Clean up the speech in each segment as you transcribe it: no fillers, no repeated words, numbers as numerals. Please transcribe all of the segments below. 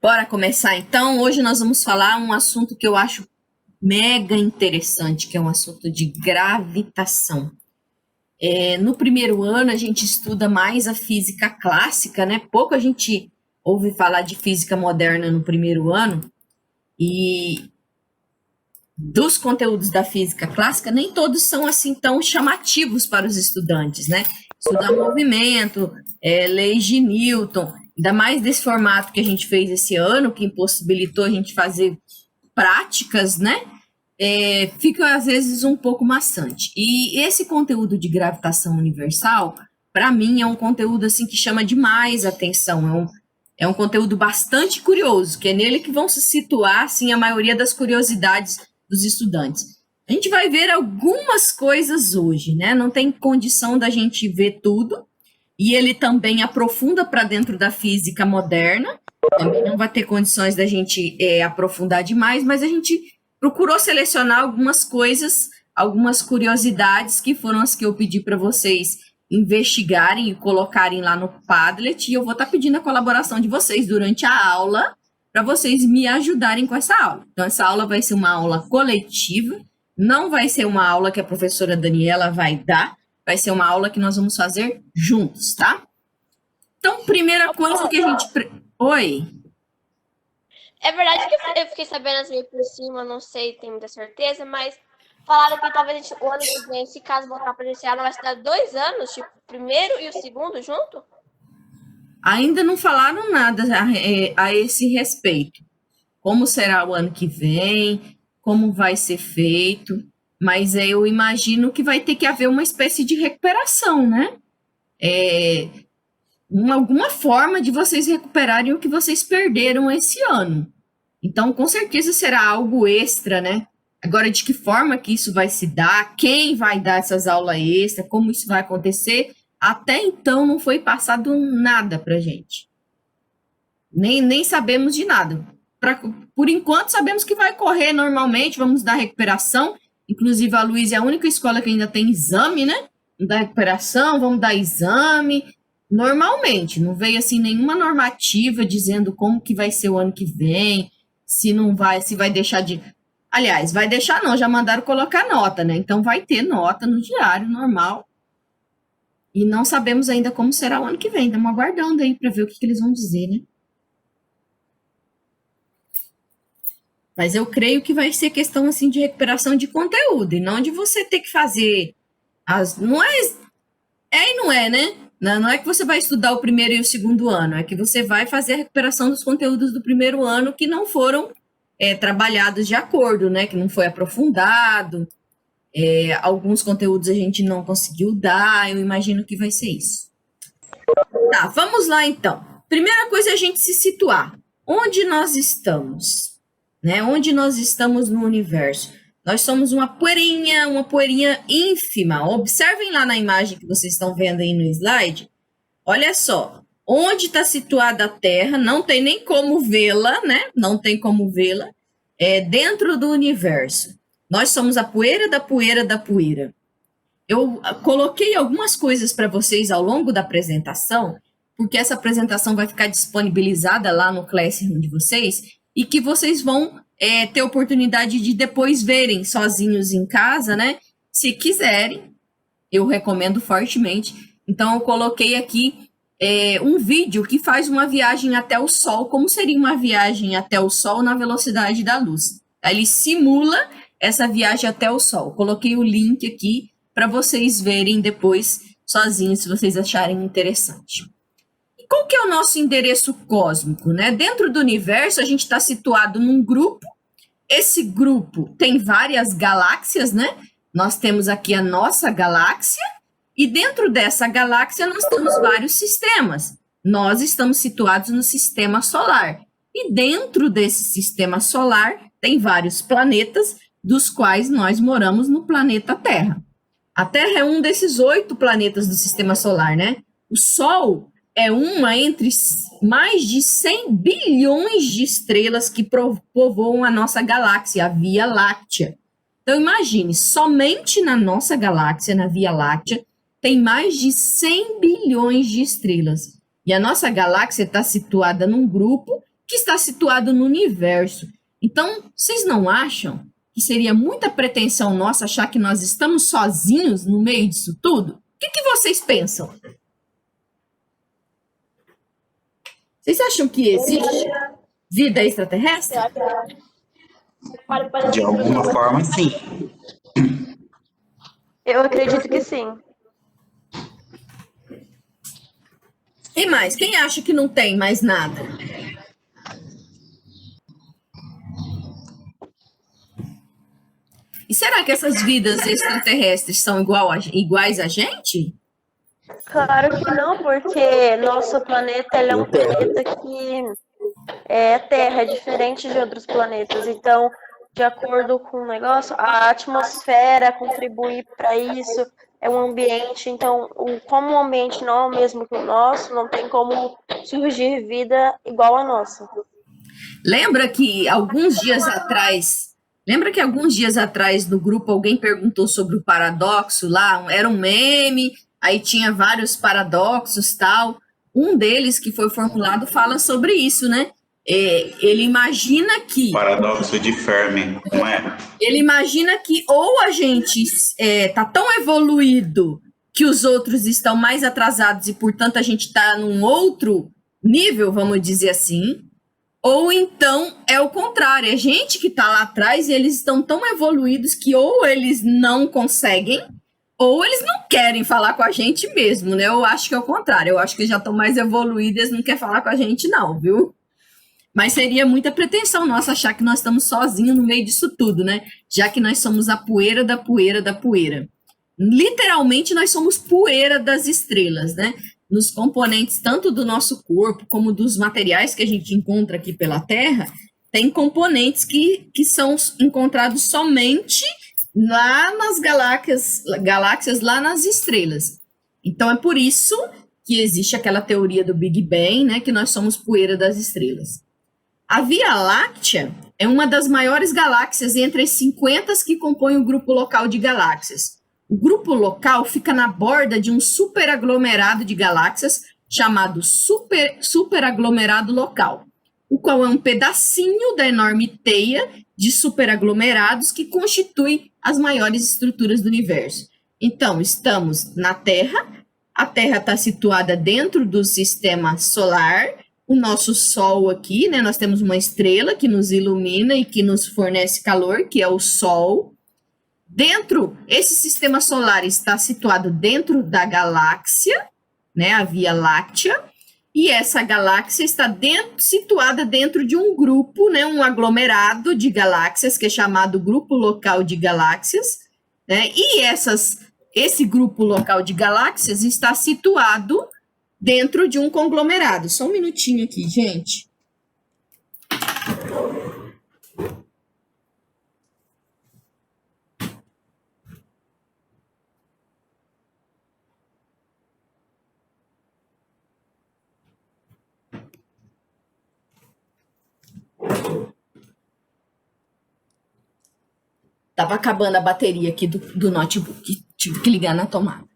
Bora começar então. Hoje nós vamos falar um assunto que eu acho mega interessante, que é um assunto de gravitação. No primeiro ano a gente estuda mais a física clássica, né? Pouco a gente ouve falar de física moderna no primeiro ano, e dos conteúdos da física clássica, nem todos são assim tão chamativos para os estudantes, né? Estudar movimento, leis de Newton, ainda mais desse formato que a gente fez esse ano, que impossibilitou a gente fazer práticas, né? Fica às vezes um pouco maçante. E esse conteúdo de gravitação universal, para mim, é um conteúdo assim que chama demais a atenção. É um conteúdo bastante curioso, que é nele que vão se situar assim, a maioria das curiosidades dos estudantes. A gente vai ver algumas coisas hoje, né? Não tem condição da gente ver tudo, e ele também aprofunda para dentro da física moderna, também não vai ter condições da gente aprofundar demais, mas a gente procurou selecionar algumas coisas, algumas curiosidades, que foram as que eu pedi para vocês investigarem e colocarem lá no Padlet, e eu vou estar pedindo a colaboração de vocês durante a aula, para vocês me ajudarem com essa aula. Então, essa aula vai ser uma aula coletiva, não vai ser uma aula que a professora Daniela vai dar, vai ser uma aula que nós vamos fazer juntos, tá? Então, primeira coisa que a gente... Oi? É verdade que eu fiquei sabendo assim por cima, não sei, tenho muita certeza, mas falaram que talvez o ano que vem, se caso voltar presencial, vai estudar 2 anos, tipo, o primeiro e o segundo junto? Ainda não falaram nada a esse respeito. Como será o ano que vem, como vai ser feito, mas eu imagino que vai ter que haver uma espécie de recuperação, né? Alguma forma de vocês recuperarem o que vocês perderam esse ano. Então, com certeza será algo extra, né? Agora, de que forma que isso vai se dar, quem vai dar essas aulas extras, como isso vai acontecer, até então não foi passado nada para gente. Nem sabemos de nada. Por enquanto, sabemos que vai correr normalmente, vamos dar recuperação. Inclusive, a Luísa é a única escola que ainda tem exame, né? Vamos dar recuperação, vamos dar exame. Normalmente, não veio assim nenhuma normativa dizendo como que vai ser o ano que vem, se não vai, se vai deixar de... Aliás, vai deixar não, já mandaram colocar nota, né? Então vai ter nota no diário normal. E não sabemos ainda como será o ano que vem. Estamos aguardando aí para ver o que eles vão dizer, né? Mas eu creio que vai ser questão assim de recuperação de conteúdo, e não de você ter que fazer as... Não é e não é, né? Não é que você vai estudar o primeiro e o segundo ano, é que você vai fazer a recuperação dos conteúdos do primeiro ano que não foram trabalhados de acordo, né? Que não foi aprofundado. Alguns conteúdos a gente não conseguiu dar, eu imagino que vai ser isso. Tá, vamos lá então. Primeira coisa é a gente se situar. Onde nós estamos? Né? Onde nós estamos no universo? Nós somos uma poeirinha ínfima. Observem lá na imagem que vocês estão vendo aí no slide. Olha só, onde está situada a Terra, não tem nem como vê-la, né? Não tem como vê-la. Dentro do universo. Nós somos a poeira da poeira da poeira. Eu coloquei algumas coisas para vocês ao longo da apresentação, porque essa apresentação vai ficar disponibilizada lá no Classroom de vocês, e que vocês vão ter oportunidade de depois verem sozinhos em casa, né? Se quiserem, eu recomendo fortemente. Então, eu coloquei aqui um vídeo que faz uma viagem até o Sol, como seria uma viagem até o Sol na velocidade da luz. Ele simula essa viagem até o Sol. Coloquei o link aqui para vocês verem depois sozinhos, se vocês acharem interessante. E qual que é o nosso endereço cósmico, né? Dentro do universo, a gente está situado num grupo. Esse grupo tem várias galáxias, né? Nós temos aqui a nossa galáxia, e dentro dessa galáxia nós temos vários sistemas. Nós estamos situados no sistema solar. E dentro desse sistema solar tem vários planetas, dos quais nós moramos no planeta Terra. A Terra é um desses 8 planetas do sistema solar, né? O Sol é uma entre mais de 100 bilhões de estrelas que povoam a nossa galáxia, a Via Láctea. Então, imagine, somente na nossa galáxia, na Via Láctea, tem mais de 100 bilhões de estrelas. E a nossa galáxia está situada num grupo que está situado no universo. Então, vocês não acham que seria muita pretensão nossa achar que nós estamos sozinhos no meio disso tudo? O que vocês pensam? Vocês acham que existe vida extraterrestre? De alguma forma, sim. Eu acredito que sim. E mais, quem acha que não tem mais nada? E será que essas vidas extraterrestres são iguais a gente? Claro que não, porque nosso planeta ele é um planeta que é Terra, é diferente de outros planetas. Então, de acordo com o negócio, a atmosfera contribui para isso, é um ambiente. Então, como o ambiente não é o mesmo que o nosso, não tem como surgir vida igual a nossa. Lembra que alguns dias atrás no grupo alguém perguntou sobre o paradoxo lá, era um meme, aí tinha vários paradoxos tal. Um deles que foi formulado fala sobre isso, né? Ele imagina que... Paradoxo de Fermi, não é? Ele imagina que ou a gente tá tão evoluído que os outros estão mais atrasados e, portanto, a gente está num outro nível, vamos dizer assim, ou então é o contrário, é gente que está lá atrás e eles estão tão evoluídos que ou eles não conseguem ou eles não querem falar com a gente mesmo, né? Eu acho que é o contrário, eu acho que já estão mais evoluídos e eles não querem falar com a gente não, viu? Mas seria muita pretensão nossa achar que nós estamos sozinhos no meio disso tudo, né? Já que nós somos a poeira da poeira da poeira. Literalmente, nós somos poeira das estrelas, né? Nos componentes tanto do nosso corpo como dos materiais que a gente encontra aqui pela Terra, tem componentes que são encontrados somente lá nas galáxias, lá nas estrelas. Então, é por isso que existe aquela teoria do Big Bang, né? Que nós somos poeira das estrelas. A Via Láctea é uma das maiores galáxias entre as 50 que compõem o grupo local de galáxias. O grupo local fica na borda de um superaglomerado de galáxias chamado superaglomerado local, o qual é um pedacinho da enorme teia de superaglomerados que constitui as maiores estruturas do universo. Então, estamos na Terra, a Terra está situada dentro do sistema solar, o nosso Sol aqui, né? Nós temos uma estrela que nos ilumina e que nos fornece calor, que é o Sol. Esse sistema solar está situado dentro da galáxia, né? A Via Láctea, e essa galáxia está situada dentro de um grupo, né? Um aglomerado de galáxias, que é chamado Grupo Local de Galáxias, né? E esse grupo local de galáxias está situado dentro de um conglomerado. Só um minutinho aqui, gente. Tava acabando a bateria aqui do notebook. Tive que ligar na tomada.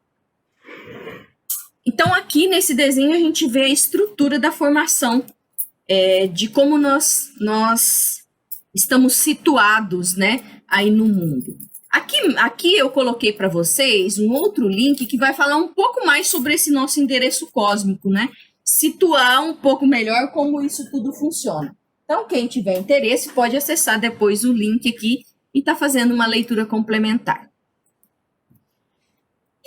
Então, aqui nesse desenho, a gente vê a estrutura da formação, de como nós estamos situados, né, aí no mundo. Aqui eu coloquei para vocês um outro link que vai falar um pouco mais sobre esse nosso endereço cósmico, né? Situar um pouco melhor como isso tudo funciona. Então, quem tiver interesse pode acessar depois o link aqui e tá fazendo uma leitura complementar.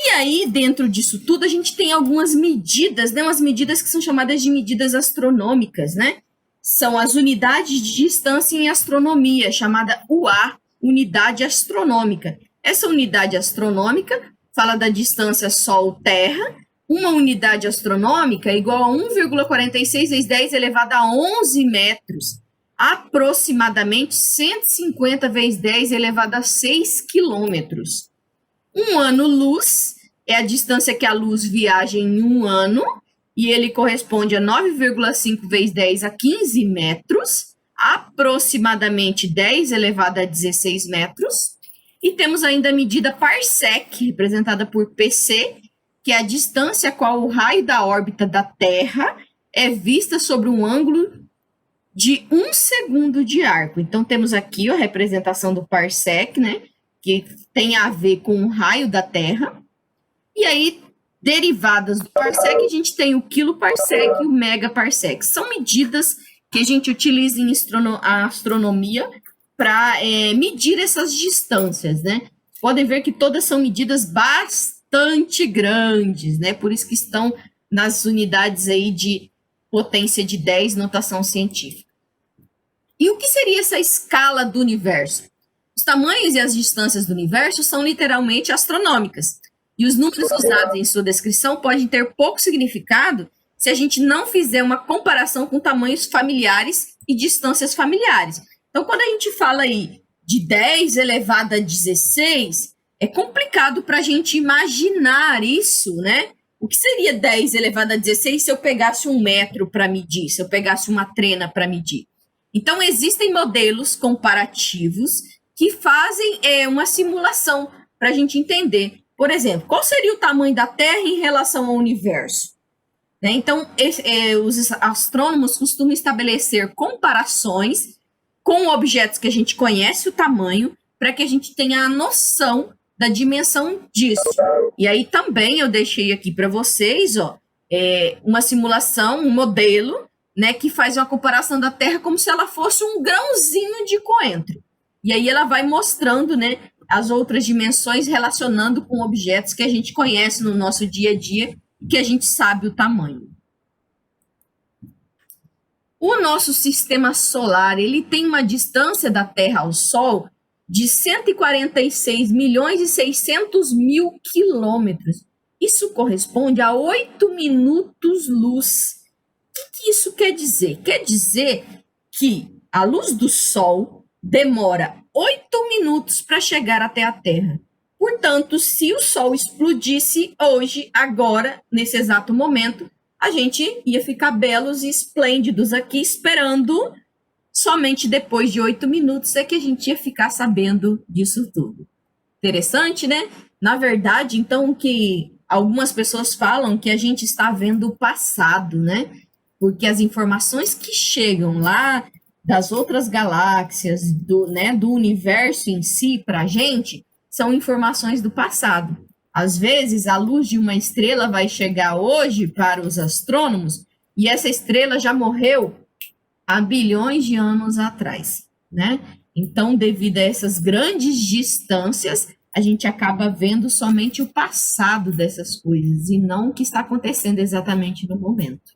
E aí, dentro disso tudo, a gente tem algumas medidas, né? Umas medidas que são chamadas de medidas astronômicas, né? São as unidades de distância em astronomia, chamada UA, unidade astronômica. Essa unidade astronômica fala da distância Sol-Terra. Uma unidade astronômica é igual a 1,46 vezes 10 elevado a 11 metros, aproximadamente 150 vezes 10 elevado a 6 quilômetros. Um ano-luz é a distância que a luz viaja em um ano, e ele corresponde a 9,5 vezes 10 a 15 metros, aproximadamente 10 elevado a 16 metros. E temos ainda a medida parsec, representada por PC, que é a distância a qual o raio da órbita da Terra é vista sobre um ângulo de 1 segundo de arco. Então, temos aqui a representação do parsec, né? Que tem a ver com o raio da Terra. E aí, derivadas do parsec, a gente tem o quiloparsec e o megaparsec. São medidas que a gente utiliza em astronomia para medir essas distâncias, né? Podem ver que todas são medidas bastante grandes, né? Por isso que estão nas unidades aí de potência de 10, notação científica. E o que seria essa escala do universo? Os tamanhos e as distâncias do universo são literalmente astronômicas. E os números usados em sua descrição podem ter pouco significado se a gente não fizer uma comparação com tamanhos familiares e distâncias familiares. Então, quando a gente fala aí de 10 elevado a 16, é complicado para a gente imaginar isso, né? O que seria 10 elevado a 16 se eu pegasse 1 metro para medir, se eu pegasse uma trena para medir? Então, existem modelos comparativos que fazem uma simulação para a gente entender. Por exemplo, qual seria o tamanho da Terra em relação ao universo? Né? Então, os astrônomos costumam estabelecer comparações com objetos que a gente conhece o tamanho, para que a gente tenha a noção da dimensão disso. E aí também eu deixei aqui para vocês, uma simulação, um modelo, né, que faz uma comparação da Terra como se ela fosse um grãozinho de coentro. E aí ela vai mostrando, né, as outras dimensões relacionando com objetos que a gente conhece no nosso dia a dia e que a gente sabe o tamanho. O nosso sistema solar, ele tem uma distância da Terra ao Sol de 146 milhões e 600 mil quilômetros. Isso corresponde a 8 minutos-luz. O que isso quer dizer? Quer dizer que a luz do Sol demora 8 minutos para chegar até a Terra. Portanto, se o Sol explodisse hoje, agora, nesse exato momento, a gente ia ficar belos e esplêndidos aqui, esperando somente depois de 8 minutos é que a gente ia ficar sabendo disso tudo. Interessante, né? Na verdade, então, que algumas pessoas falam que a gente está vendo o passado, né? Porque as informações que chegam lá das outras galáxias, do universo em si, para a gente, são informações do passado. Às vezes, a luz de uma estrela vai chegar hoje para os astrônomos e essa estrela já morreu há bilhões de anos atrás, né? Então, devido a essas grandes distâncias, a gente acaba vendo somente o passado dessas coisas e não o que está acontecendo exatamente no momento.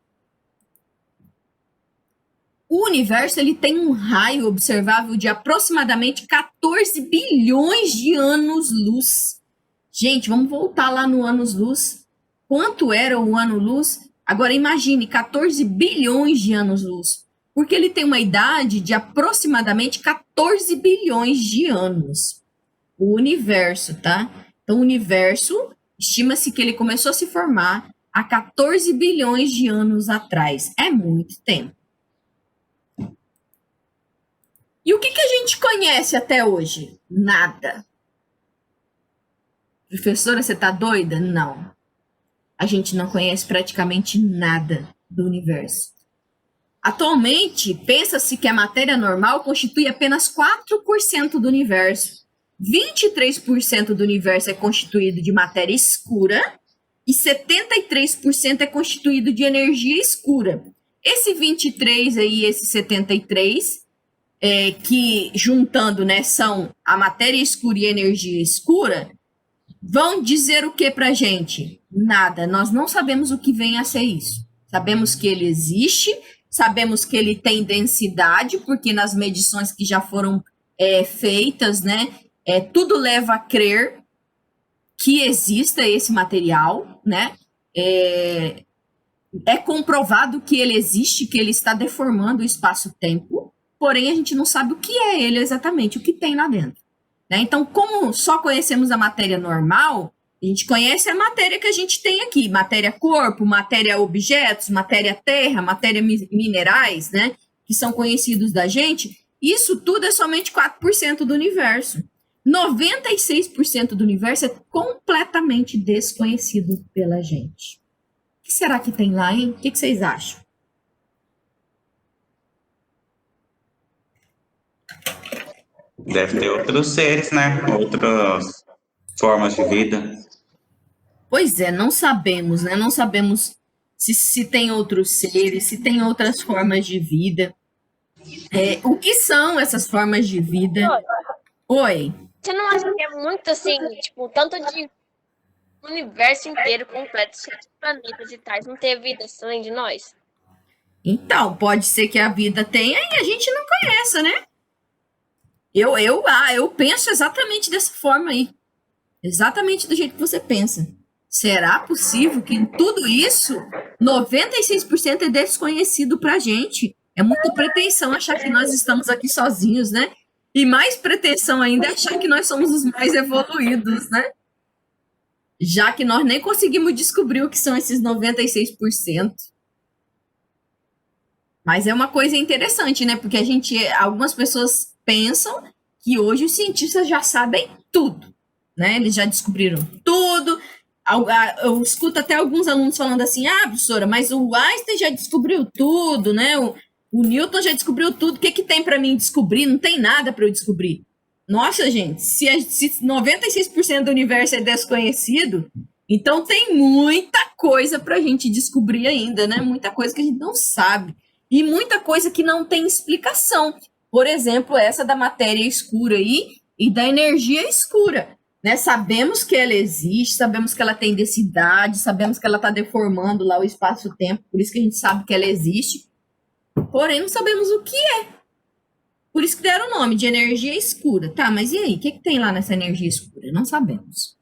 O universo ele tem um raio observável de aproximadamente 14 bilhões de anos-luz. Gente, vamos voltar lá no anos-luz. Quanto era o ano-luz? Agora imagine, 14 bilhões de anos-luz. Porque ele tem uma idade de aproximadamente 14 bilhões de anos. O universo, tá? Então, o universo, estima-se que ele começou a se formar há 14 bilhões de anos atrás. É muito tempo. E o que a gente conhece até hoje? Nada. Professora, você tá doida? Não. A gente não conhece praticamente nada do universo. Atualmente, pensa-se que a matéria normal constitui apenas 4% do universo. 23% do universo é constituído de matéria escura e 73% é constituído de energia escura. Esse 23 aí, esse 73, que juntando, né, são a matéria escura e a energia escura, vão dizer o que pra gente? Nada. Nós não sabemos o que vem a ser isso. Sabemos que ele existe, sabemos que ele tem densidade, porque nas medições que já foram feitas, né, tudo leva a crer que exista esse material, né? É comprovado que ele existe, que ele está deformando o espaço-tempo, porém a gente não sabe o que é ele exatamente, o que tem lá dentro. Né? Então, como só conhecemos a matéria normal, a gente conhece a matéria que a gente tem aqui, matéria-corpo, matéria-objetos, matéria-terra, matéria-minerais, né? Que são conhecidos da gente. Isso tudo é somente 4% do universo. 96% do universo é completamente desconhecido pela gente. O que será que tem lá, hein? O que vocês acham? Deve ter outros seres, né? Outras formas de vida. Pois é, não sabemos, né? Não sabemos se tem outros seres, se tem outras formas de vida. O que são essas formas de vida? Oi. Você não acha que é muito assim, tipo, tanto de universo inteiro completo, cheio de planetas e tais, não ter vida além de nós? Então, pode ser que a vida tenha e a gente não conheça, né? Eu penso exatamente dessa forma aí. Exatamente do jeito que você pensa. Será possível que em tudo isso, 96% é desconhecido pra gente? É muita pretensão achar que nós estamos aqui sozinhos, né? E mais pretensão ainda é achar que nós somos os mais evoluídos, né? Já que nós nem conseguimos descobrir o que são esses 96%. Mas é uma coisa interessante, né? Porque algumas pessoas pensam que hoje os cientistas já sabem tudo, né? Eles já descobriram tudo. Eu escuto até alguns alunos falando assim: ah, professora, mas o Einstein já descobriu tudo, né? O Newton já descobriu tudo. O que tem para mim descobrir? Não tem nada para eu descobrir. Nossa, gente, se 96% do universo é desconhecido, então tem muita coisa para a gente descobrir ainda, né? Muita coisa que a gente não sabe. E muita coisa que não tem explicação. Por exemplo, essa da matéria escura aí e da energia escura. Né? Sabemos que ela existe, sabemos que ela tem densidade, sabemos que ela está deformando lá o espaço-tempo, por isso que a gente sabe que ela existe, porém não sabemos o que é. Por isso que deram o nome de energia escura. Tá, mas e aí? O que tem lá nessa energia escura? Não sabemos.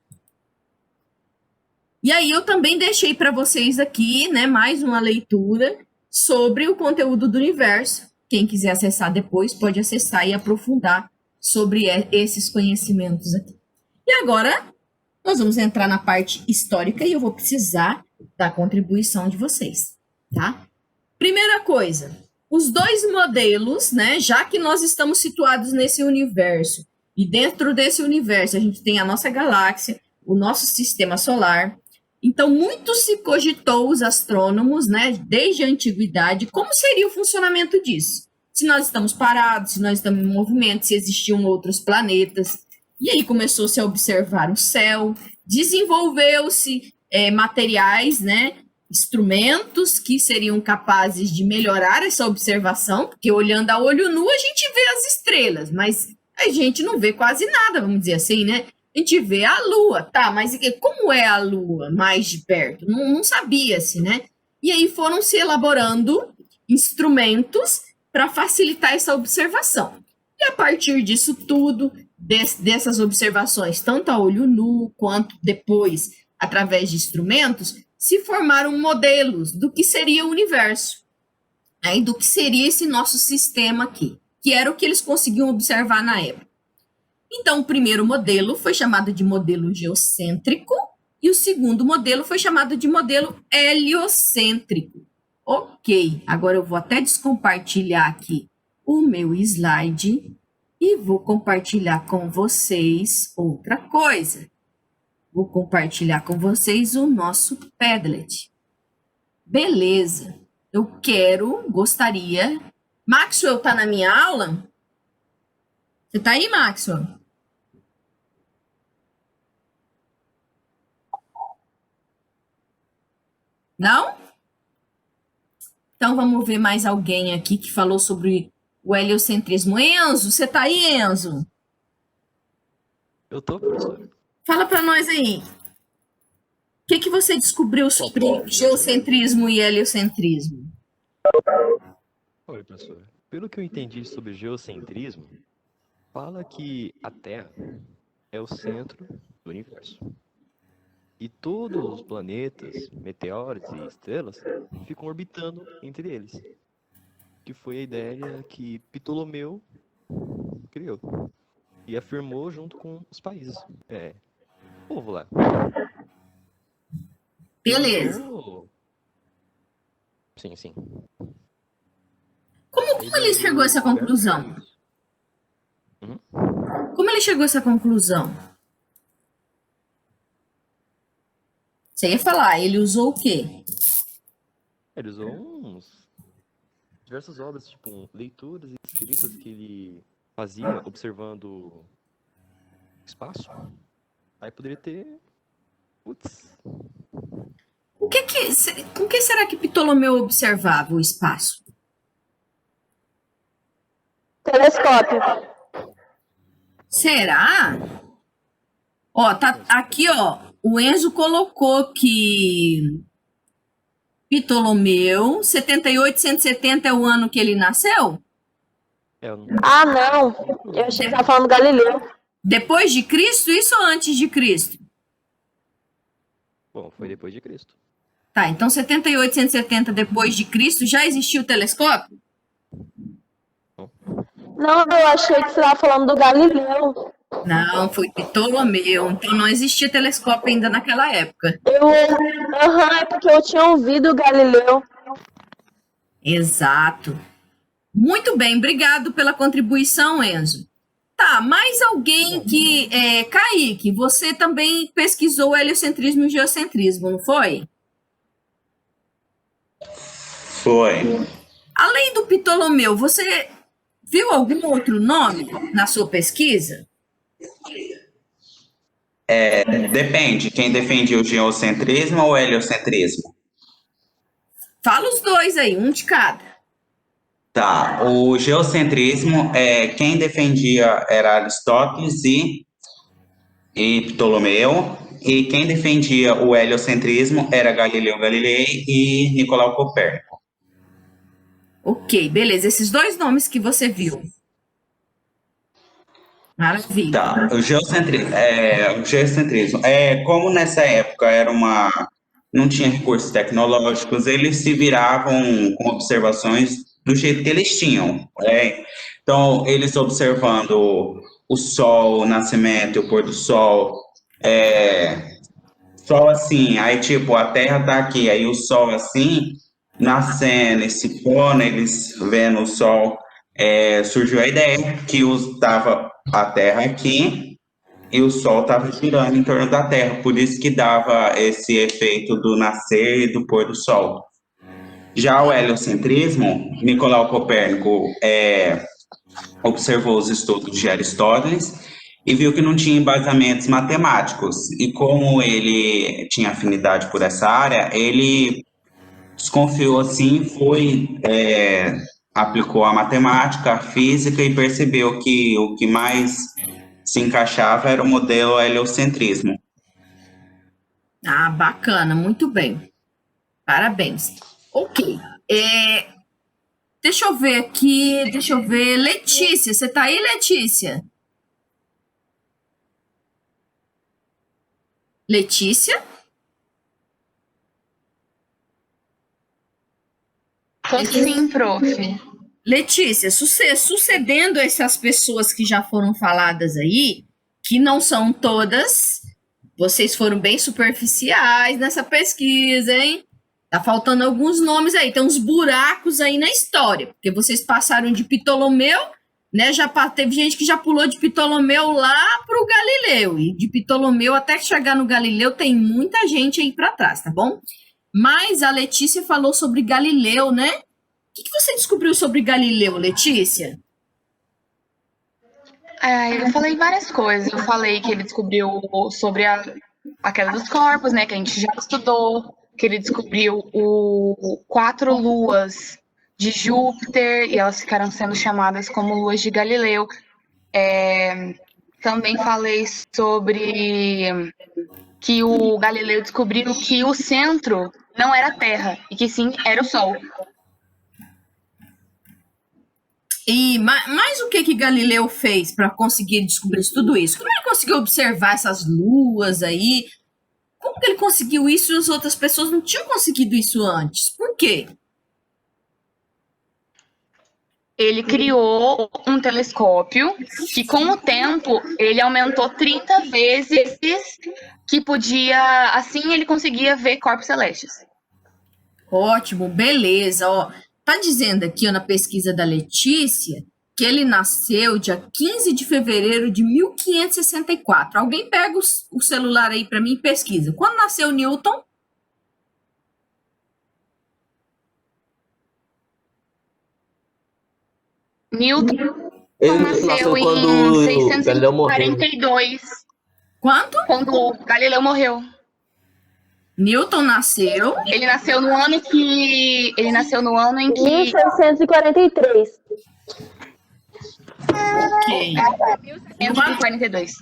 E aí eu também deixei para vocês aqui, né, mais uma leitura sobre o conteúdo do universo. Quem quiser acessar depois pode acessar e aprofundar sobre esses conhecimentos aqui. E agora nós vamos entrar na parte histórica e eu vou precisar da contribuição de vocês, tá? Primeira coisa, os dois modelos, né, já que nós estamos situados nesse universo e dentro desse universo a gente tem a nossa galáxia, o nosso sistema solar. Então, muito se cogitou os astrônomos, né, desde a antiguidade, como seria o funcionamento disso. Se nós estamos parados, se nós estamos em movimento, se existiam outros planetas. E aí começou-se a observar o céu, desenvolveu-se materiais, né, instrumentos que seriam capazes de melhorar essa observação, porque olhando a olho nu a gente vê as estrelas, mas a gente não vê quase nada, vamos dizer assim, né? A gente vê a Lua, tá, mas como é a Lua mais de perto? Não sabia-se, né? E aí foram se elaborando instrumentos para facilitar essa observação. E a partir disso tudo, dessas observações, tanto a olho nu quanto depois através de instrumentos, se formaram modelos do que seria o universo, né, e do que seria esse nosso sistema aqui, que era o que eles conseguiam observar na época. Então, o primeiro modelo foi chamado de modelo geocêntrico e o segundo modelo foi chamado de modelo heliocêntrico. Ok, agora eu vou até descompartilhar aqui o meu slide e vou compartilhar com vocês outra coisa. Vou compartilhar com vocês o nosso Padlet. Beleza, gostaria... Maxwell tá na minha aula? Você tá aí, Maxwell? Não? Então vamos ver mais alguém aqui que falou sobre o heliocentrismo. Enzo, você tá aí, Enzo? Eu tô, professor. Fala para nós aí. O que você descobriu sobre geocentrismo e heliocentrismo? Oi, professor. Pelo que eu entendi sobre geocentrismo, fala que a Terra é o centro do universo. E todos os planetas, meteoros e estrelas ficam orbitando entre eles. Que foi a ideia que Ptolomeu criou. E afirmou junto com os países. O povo lá. Beleza. Sim. Como ele chegou a essa conclusão? Como ele chegou a essa conclusão? Você ia falar, ele usou o quê? Ele usou diversas obras, tipo, leituras e escritas que ele fazia observando o espaço, aí poderia ter... Putz, Com que será que Ptolomeu observava o espaço? Telescópio. Será? Ó, tá aqui, ó. O Enzo colocou que Ptolomeu, 78, 170 é o ano que ele nasceu? eu não... Ah, não. Eu achei que tava falando Galileu. Depois de Cristo, isso ou antes de Cristo? Bom, foi depois de Cristo. Tá, então 78, 170 depois de Cristo já existia o telescópio? Não, eu achei que você tava falando do Galileu. Não, foi Ptolomeu. Então não existia telescópio ainda naquela época. É porque eu tinha ouvido o Galileu. Exato. Muito bem, obrigado pela contribuição, Enzo. Tá, mais alguém que... Kaique, você também pesquisou o heliocentrismo e o geocentrismo, não foi? Foi. Além do Ptolomeu, você viu algum outro nome na sua pesquisa? Depende, quem defende o geocentrismo ou o heliocentrismo? Fala os dois aí, um de cada. Tá, o geocentrismo, quem defendia era Aristóteles e Ptolomeu, e quem defendia o heliocentrismo era Galileu Galilei e Nicolau Copérnico. Ok, beleza. Esses dois nomes que você viu. Maravilha. Tá, o geocentrismo, como nessa época não tinha recursos tecnológicos, eles se viravam com observações do jeito que eles tinham. Então, eles observando o sol, o nascimento e o pôr do sol, sol assim, aí tipo, a Terra tá aqui, aí o sol assim, nascendo, esse pondo, eles vendo o sol, surgiu a ideia que estava a Terra aqui e o sol estava girando em torno da Terra, por isso que dava esse efeito do nascer e do pôr do sol. Já o heliocentrismo, Nicolau Copérnico observou os estudos de Aristóteles e viu que não tinha embasamentos matemáticos. E como ele tinha afinidade por essa área, ele desconfiou assim, aplicou a matemática, a física e percebeu que o que mais se encaixava era o modelo heliocentrismo. Ah, bacana, muito bem. Parabéns. Ok. Deixa eu ver aqui, deixa eu ver. Letícia, você tá aí, Letícia? Letícia? Tô sim, prof. Letícia, sucedendo essas pessoas que já foram faladas aí, que não são todas, vocês foram bem superficiais nessa pesquisa, hein? Tá faltando alguns nomes aí, tem uns buracos aí na história, porque vocês passaram de Ptolomeu, né? Teve gente que já pulou de Ptolomeu lá para o Galileu, e de Ptolomeu até chegar no Galileu tem muita gente aí para trás, tá bom? Mas a Letícia falou sobre Galileu, né? O que você descobriu sobre Galileu, Letícia? Eu falei várias coisas. Eu falei que ele descobriu sobre a queda dos corpos, né? Que a gente já estudou. Que ele descobriu o 4 luas de Júpiter e elas ficaram sendo chamadas como luas de Galileu. Também falei sobre que o Galileu descobriu que o centro não era a Terra e que sim era o Sol. E mais o que Galileu fez para conseguir descobrir tudo isso? Como ele conseguiu observar essas luas aí? Como que ele conseguiu isso e as outras pessoas não tinham conseguido isso antes? Por quê? Ele criou um telescópio que, com o tempo, ele aumentou 30 vezes que podia... Assim, ele conseguia ver corpos celestes. Ótimo, beleza. Ó, tá dizendo aqui ó, na pesquisa da Letícia que ele nasceu dia 15 de fevereiro de 1564. Alguém pega o celular aí para mim e pesquisa. Quando nasceu Newton? Newton Ele nasceu nasceu em quando Galileu morreu. 642, Quanto? quando Galileu morreu. Newton nasceu. Ele nasceu no ano em que 1643. Ok. 1742.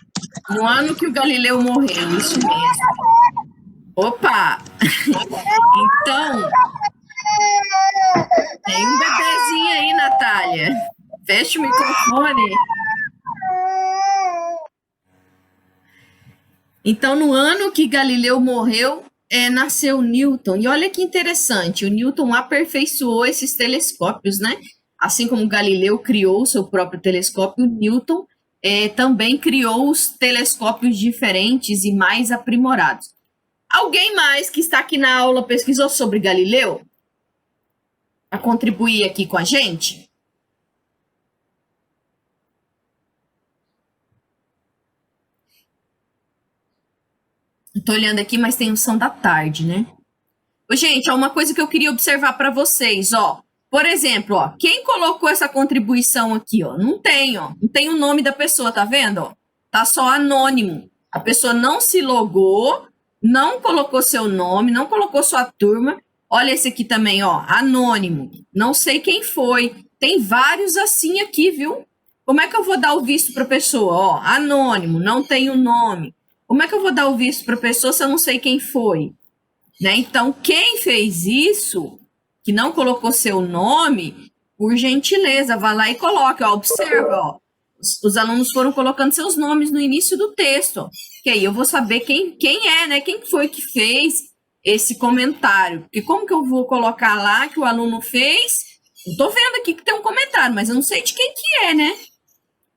No ano que o Galileu morreu, isso mesmo. Opa! Então, tem um bebezinho aí, Natália. Fecha o microfone. Então, no ano que Galileu morreu, nasceu Newton. E olha que interessante, o Newton aperfeiçoou esses telescópios, né? Assim como Galileu criou o seu próprio telescópio, Newton também criou os telescópios diferentes e mais aprimorados. Alguém mais que está aqui na aula pesquisou sobre Galileu? A contribuir aqui com a gente? Estou olhando aqui, mas tem som da tarde, né? Ô, gente, uma coisa que eu queria observar para vocês, ó. Por exemplo, ó, quem colocou essa contribuição aqui, ó? Não tem o nome da pessoa, tá vendo? Ó? Tá só anônimo. A pessoa não se logou, não colocou seu nome, não colocou sua turma. Olha esse aqui também, ó, anônimo. Não sei quem foi. Tem vários assim aqui, viu? Como é que eu vou dar o visto para pessoa? Ó, anônimo, não tem o nome. Como é que eu vou dar o visto para pessoa se eu não sei quem foi? Né? Então, quem fez isso, que não colocou seu nome, por gentileza, vá lá e coloque. Ó, observa, ó. Os alunos foram colocando seus nomes no início do texto. Ó, que aí eu vou saber quem é, né? Quem foi que fez esse comentário. Porque como que eu vou colocar lá que o aluno fez? Eu tô vendo aqui que tem um comentário, mas eu não sei de quem que é, né?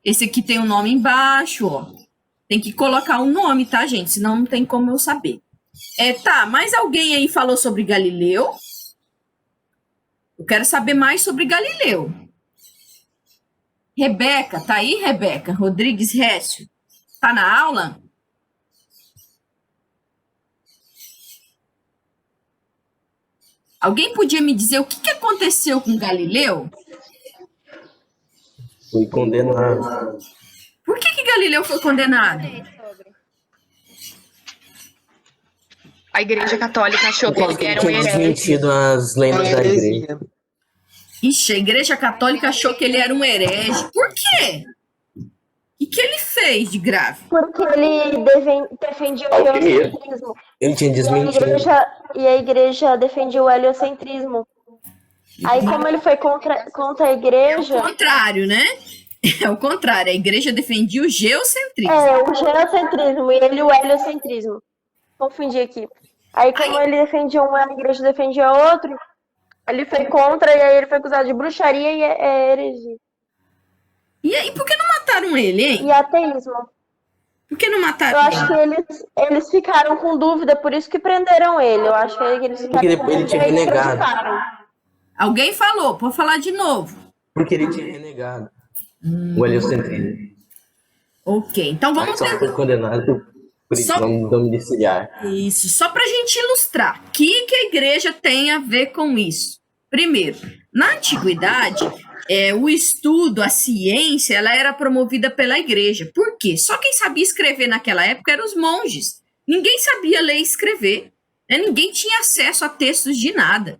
Esse aqui tem o nome embaixo, ó. Tem que colocar o nome, tá, gente? Senão não tem como eu saber. Tá, mais alguém aí falou sobre Galileu? Eu quero saber mais sobre Galileu. Rebeca, tá aí, Rebeca? Rodrigues Récio. Tá na aula? Alguém podia me dizer o que aconteceu com Galileu? Foi condenado. Por que Galileu foi condenado? A Igreja Católica achou que ele era um tinha herege. desmentido as lendas da igreja. Ixi, a Igreja Católica achou que ele era um herege. Por quê? O que ele fez de grave? Porque ele defendia o heliocentrismo. Ele tinha E desmentido. a igreja defendia o heliocentrismo. Aí, como ele foi contra a É igreja... o contrário, né? É o contrário. A igreja defendia o geocentrismo. o geocentrismo e ele o heliocentrismo. Confundi aqui. Aí, como ele defendia um, a igreja defendia outro, ele foi contra e aí ele foi acusado de bruxaria e heresia. E aí, por que não mataram ele, hein? E ateísmo. Por que não Eu mataram acho que eles ficaram com dúvida, por isso que prenderam ele. Eu acho que eles ficaram Porque com ele dúvida tinha e renegado. processaram. Alguém falou, pode falar de novo. Porque ele tinha renegado o heliocentrismo. Ok, então vamos Só tentar. foi condenado por Só- prisão domiciliar. Isso, só para a gente ilustrar. O que a igreja tem a ver com isso? Primeiro, na antiguidade, o estudo, a ciência, ela era promovida pela igreja. Por quê? Só quem sabia escrever naquela época eram os monges. Ninguém sabia ler e escrever. Né? Ninguém tinha acesso a textos de nada.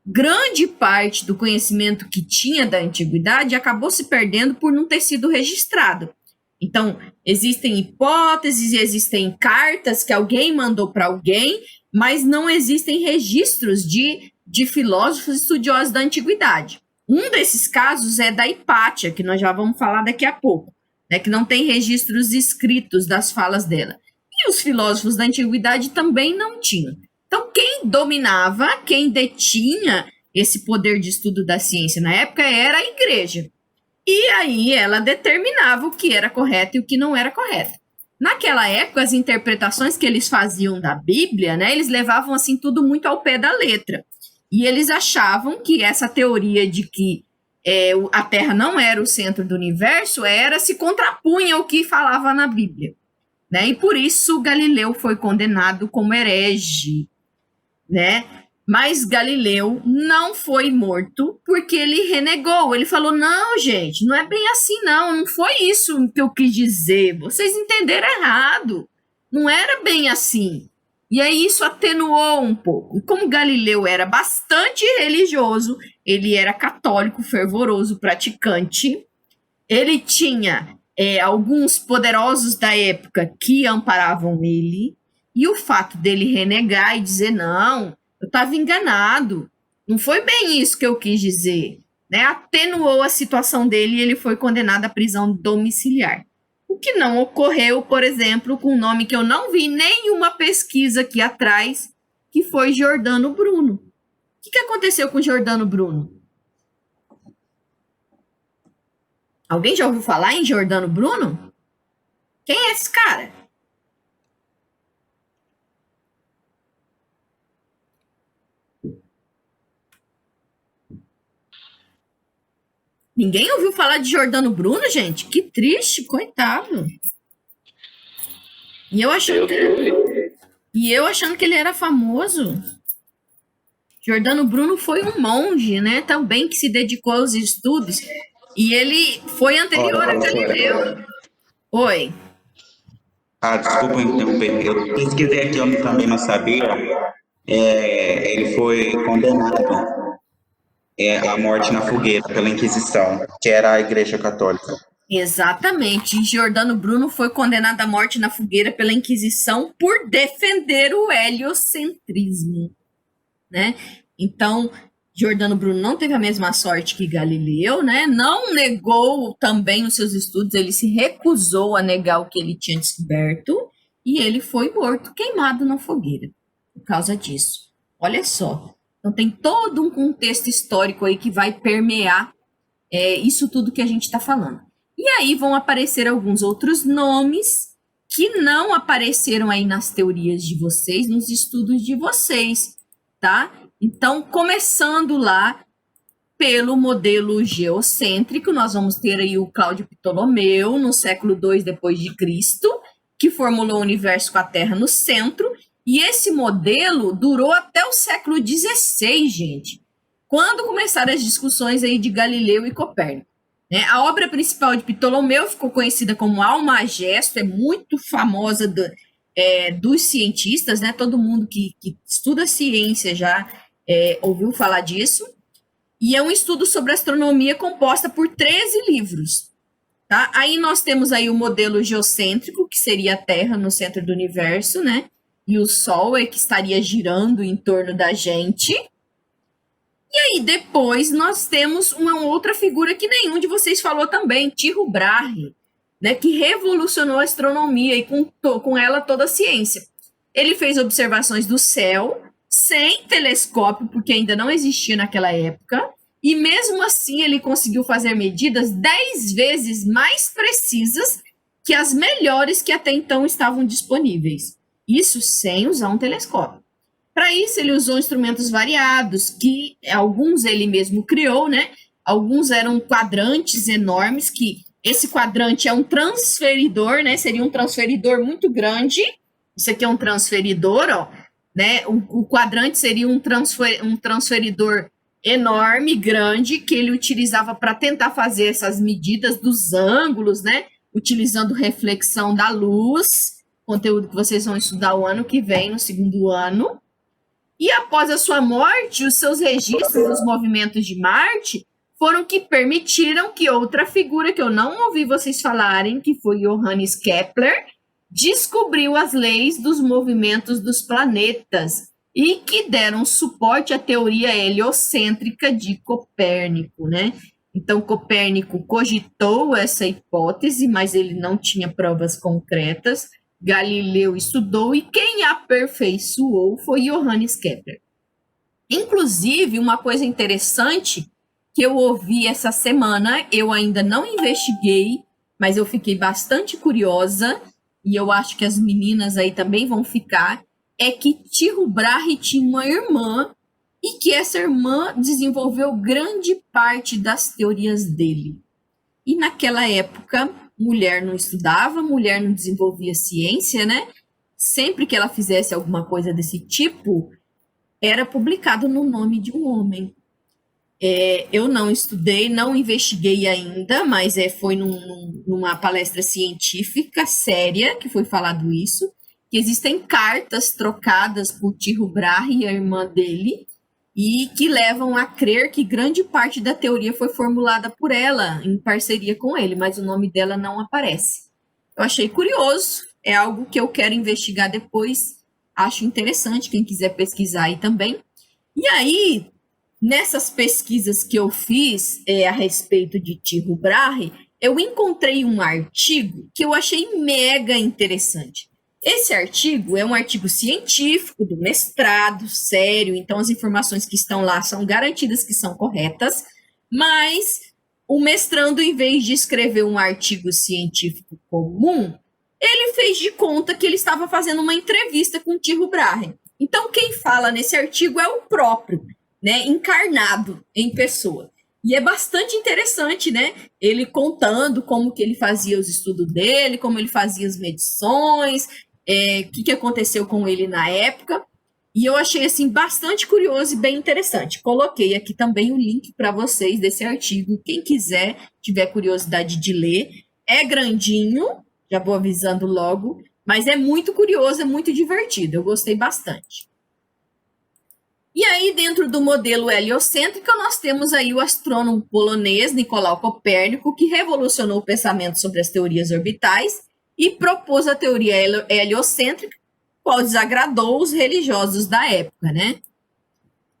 Grande parte do conhecimento que tinha da antiguidade acabou se perdendo por não ter sido registrado. Então, existem hipóteses, existem cartas que alguém mandou para alguém, mas não existem registros de filósofos estudiosos da antiguidade. Um desses casos é da Hipátia, que nós já vamos falar daqui a pouco, né, que não tem registros escritos das falas dela. E os filósofos da antiguidade também não tinham. Então, quem dominava, quem detinha esse poder de estudo da ciência na época era a igreja. E aí ela determinava o que era correto e o que não era correto. Naquela época, as interpretações que eles faziam da Bíblia, né, eles levavam assim tudo muito ao pé da letra. E eles achavam que essa teoria de que a Terra não era o centro do universo se contrapunha ao que falava na Bíblia. Né? E por isso Galileu foi condenado como herege. Né? Mas Galileu não foi morto porque ele renegou. Ele falou, não, gente, não é bem assim, não foi isso que eu quis dizer. Vocês entenderam errado. Não era bem assim. E aí isso atenuou um pouco. E como Galileu era bastante religioso, ele era católico, fervoroso, praticante, ele tinha alguns poderosos da época que amparavam ele, e o fato dele renegar e dizer, não, eu estava enganado, não foi bem isso que eu quis dizer, né? Atenuou a situação dele e ele foi condenado à prisão domiciliar. O que não ocorreu, por exemplo, com um nome que eu não vi nenhuma pesquisa aqui atrás, que foi Giordano Bruno. O que aconteceu com Giordano Bruno? Alguém já ouviu falar em Giordano Bruno? Quem é esse cara? Ninguém ouviu falar de Giordano Bruno, gente? Que triste, coitado. E eu achando que ele era famoso. Giordano Bruno foi um monge, né? Também que se dedicou aos estudos. E ele foi anterior a Galileu. Oi. Desculpa interromper. Eu pesquisei aqui, eu também não sabia. Ele foi condenado à morte na fogueira pela Inquisição, que era a Igreja Católica. Exatamente. Giordano Bruno foi condenado à morte na fogueira pela Inquisição por defender o heliocentrismo, né? Então, Giordano Bruno não teve a mesma sorte que Galileu, né? Não negou também os seus estudos, ele se recusou a negar o que ele tinha descoberto e ele foi morto, queimado na fogueira, por causa disso. Olha só. Então, tem todo um contexto histórico aí que vai permear isso tudo que a gente está falando. E aí vão aparecer alguns outros nomes que não apareceram aí nas teorias de vocês, nos estudos de vocês, tá? Então, começando lá pelo modelo geocêntrico, nós vamos ter aí o Cláudio Ptolomeu, no século II depois de Cristo, que formulou o universo com a Terra no centro, e esse modelo durou até o século XVI, gente, quando começaram as discussões aí de Galileu e Copérnico. Né? A obra principal de Ptolomeu ficou conhecida como Almagesto, é muito famosa dos cientistas, né? Todo mundo que estuda ciência já ouviu falar disso. E é um estudo sobre astronomia composta por 13 livros. Tá? Aí nós temos aí o modelo geocêntrico, que seria a Terra no centro do universo, né? E o Sol que estaria girando em torno da gente. E aí depois nós temos uma outra figura que nenhum de vocês falou também, Tycho Brahe, né, que revolucionou a astronomia e com ela toda a ciência. Ele fez observações do céu sem telescópio, porque ainda não existia naquela época, e mesmo assim ele conseguiu fazer medidas 10 vezes mais precisas que as melhores que até então estavam disponíveis. Isso sem usar um telescópio. Para isso, ele usou instrumentos variados, que alguns ele mesmo criou, né? Alguns eram quadrantes enormes, que esse quadrante é um transferidor, né? Seria um transferidor muito grande. Isso aqui é um transferidor, ó, né? O quadrante seria um transferidor enorme, grande, que ele utilizava para tentar fazer essas medidas dos ângulos, né? Utilizando reflexão da luz, conteúdo que vocês vão estudar o ano que vem, no segundo ano. E após a sua morte, os seus registros dos movimentos de Marte foram que permitiram que outra figura que eu não ouvi vocês falarem, que foi Johannes Kepler, descobriu as leis dos movimentos dos planetas e que deram suporte à teoria heliocêntrica de Copérnico, né? Então, Copérnico cogitou essa hipótese, mas ele não tinha provas concretas. Galileu estudou e quem aperfeiçoou foi Johannes Kepler. Inclusive, uma coisa interessante que eu ouvi essa semana, eu ainda não investiguei, mas eu fiquei bastante curiosa, e eu acho que as meninas aí também vão ficar, é que Tycho Brahe tinha uma irmã e que essa irmã desenvolveu grande parte das teorias dele. E naquela época, mulher não estudava, mulher não desenvolvia ciência, né? Sempre que ela fizesse alguma coisa desse tipo, era publicado no nome de um homem. Eu não estudei, não investiguei ainda, mas foi numa palestra científica séria que foi falado isso, que existem cartas trocadas por Tycho Brahe e a irmã dele, e que levam a crer que grande parte da teoria foi formulada por ela, em parceria com ele, mas o nome dela não aparece. Eu achei curioso, é algo que eu quero investigar depois, acho interessante, quem quiser pesquisar aí também. E aí, nessas pesquisas que eu fiz a respeito de Tycho Brahe, eu encontrei um artigo que eu achei mega interessante. Esse artigo é um artigo científico do mestrado, sério, então as informações que estão lá são garantidas que são corretas, mas o mestrando, em vez de escrever um artigo científico comum, ele fez de conta que ele estava fazendo uma entrevista com Tycho Brahe. Então, quem fala nesse artigo é o próprio, né, encarnado em pessoa. E é bastante interessante, né? Ele contando como que ele fazia os estudos dele, como ele fazia as medições, o que aconteceu com ele na época. E eu achei, assim, bastante curioso e bem interessante. Coloquei aqui também o link para vocês desse artigo. Quem quiser, tiver curiosidade de ler. É grandinho, já vou avisando logo, mas é muito curioso, é muito divertido. Eu gostei bastante. E aí, dentro do modelo heliocêntrico, nós temos aí o astrônomo polonês Nicolau Copérnico, que revolucionou o pensamento sobre as teorias orbitais e propôs a teoria heliocêntrica, qual desagradou os religiosos da época, né?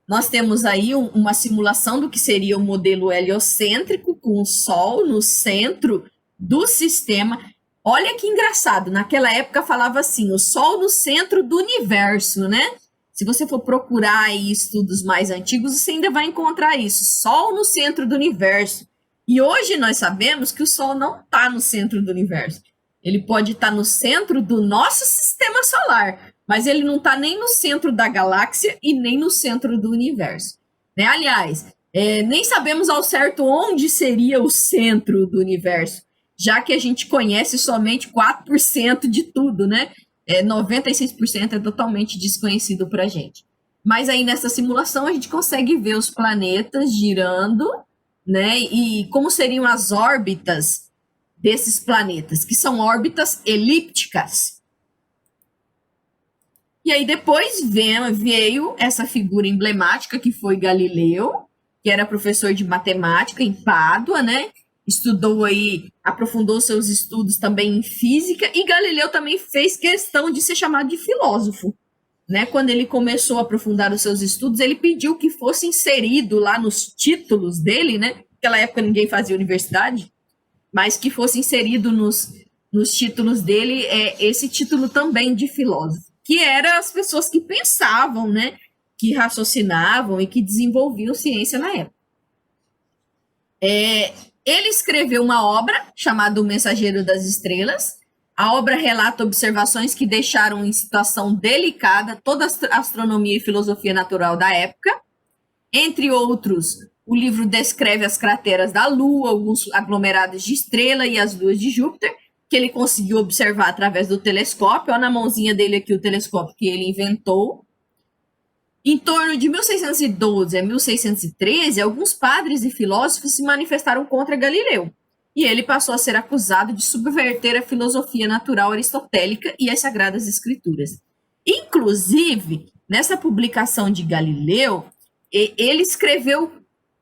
Nós temos aí uma simulação do que seria o modelo heliocêntrico, com o Sol no centro do sistema. Olha que engraçado, naquela época falava assim, o Sol no centro do universo, né? Se você for procurar aí estudos mais antigos, você ainda vai encontrar isso, Sol no centro do universo. E hoje nós sabemos que o Sol não está no centro do universo. Ele pode estar no centro do nosso sistema solar, mas ele não está nem no centro da galáxia e nem no centro do universo. Né? Aliás, nem sabemos ao certo onde seria o centro do universo, já que a gente conhece somente 4% de tudo, né? 96% é totalmente desconhecido para a gente. Mas aí nessa simulação a gente consegue ver os planetas girando, né? E como seriam as órbitas desses planetas, que são órbitas elípticas. E aí depois veio essa figura emblemática que foi Galileu, que era professor de matemática em Pádua, né? Estudou aí, aprofundou seus estudos também em física, e Galileu também fez questão de ser chamado de filósofo, né? Quando ele começou a aprofundar os seus estudos, ele pediu que fosse inserido lá nos títulos dele, né? Naquela época ninguém fazia universidade, mas que fosse inserido nos títulos dele esse título também de filósofo, que eram as pessoas que pensavam, né? Que raciocinavam e que desenvolviam ciência na época. Ele escreveu uma obra chamada O Mensageiro das Estrelas. A obra relata observações que deixaram em situação delicada toda a astronomia e filosofia natural da época. Entre outros, o livro descreve as crateras da Lua, alguns aglomerados de estrela e as luas de Júpiter, que ele conseguiu observar através do telescópio. Olha na mãozinha dele aqui o telescópio que ele inventou. Em torno de 1612 a 1613, alguns padres e filósofos se manifestaram contra Galileu, e ele passou a ser acusado de subverter a filosofia natural aristotélica e as Sagradas Escrituras. Inclusive, nessa publicação de Galileu, ele escreveu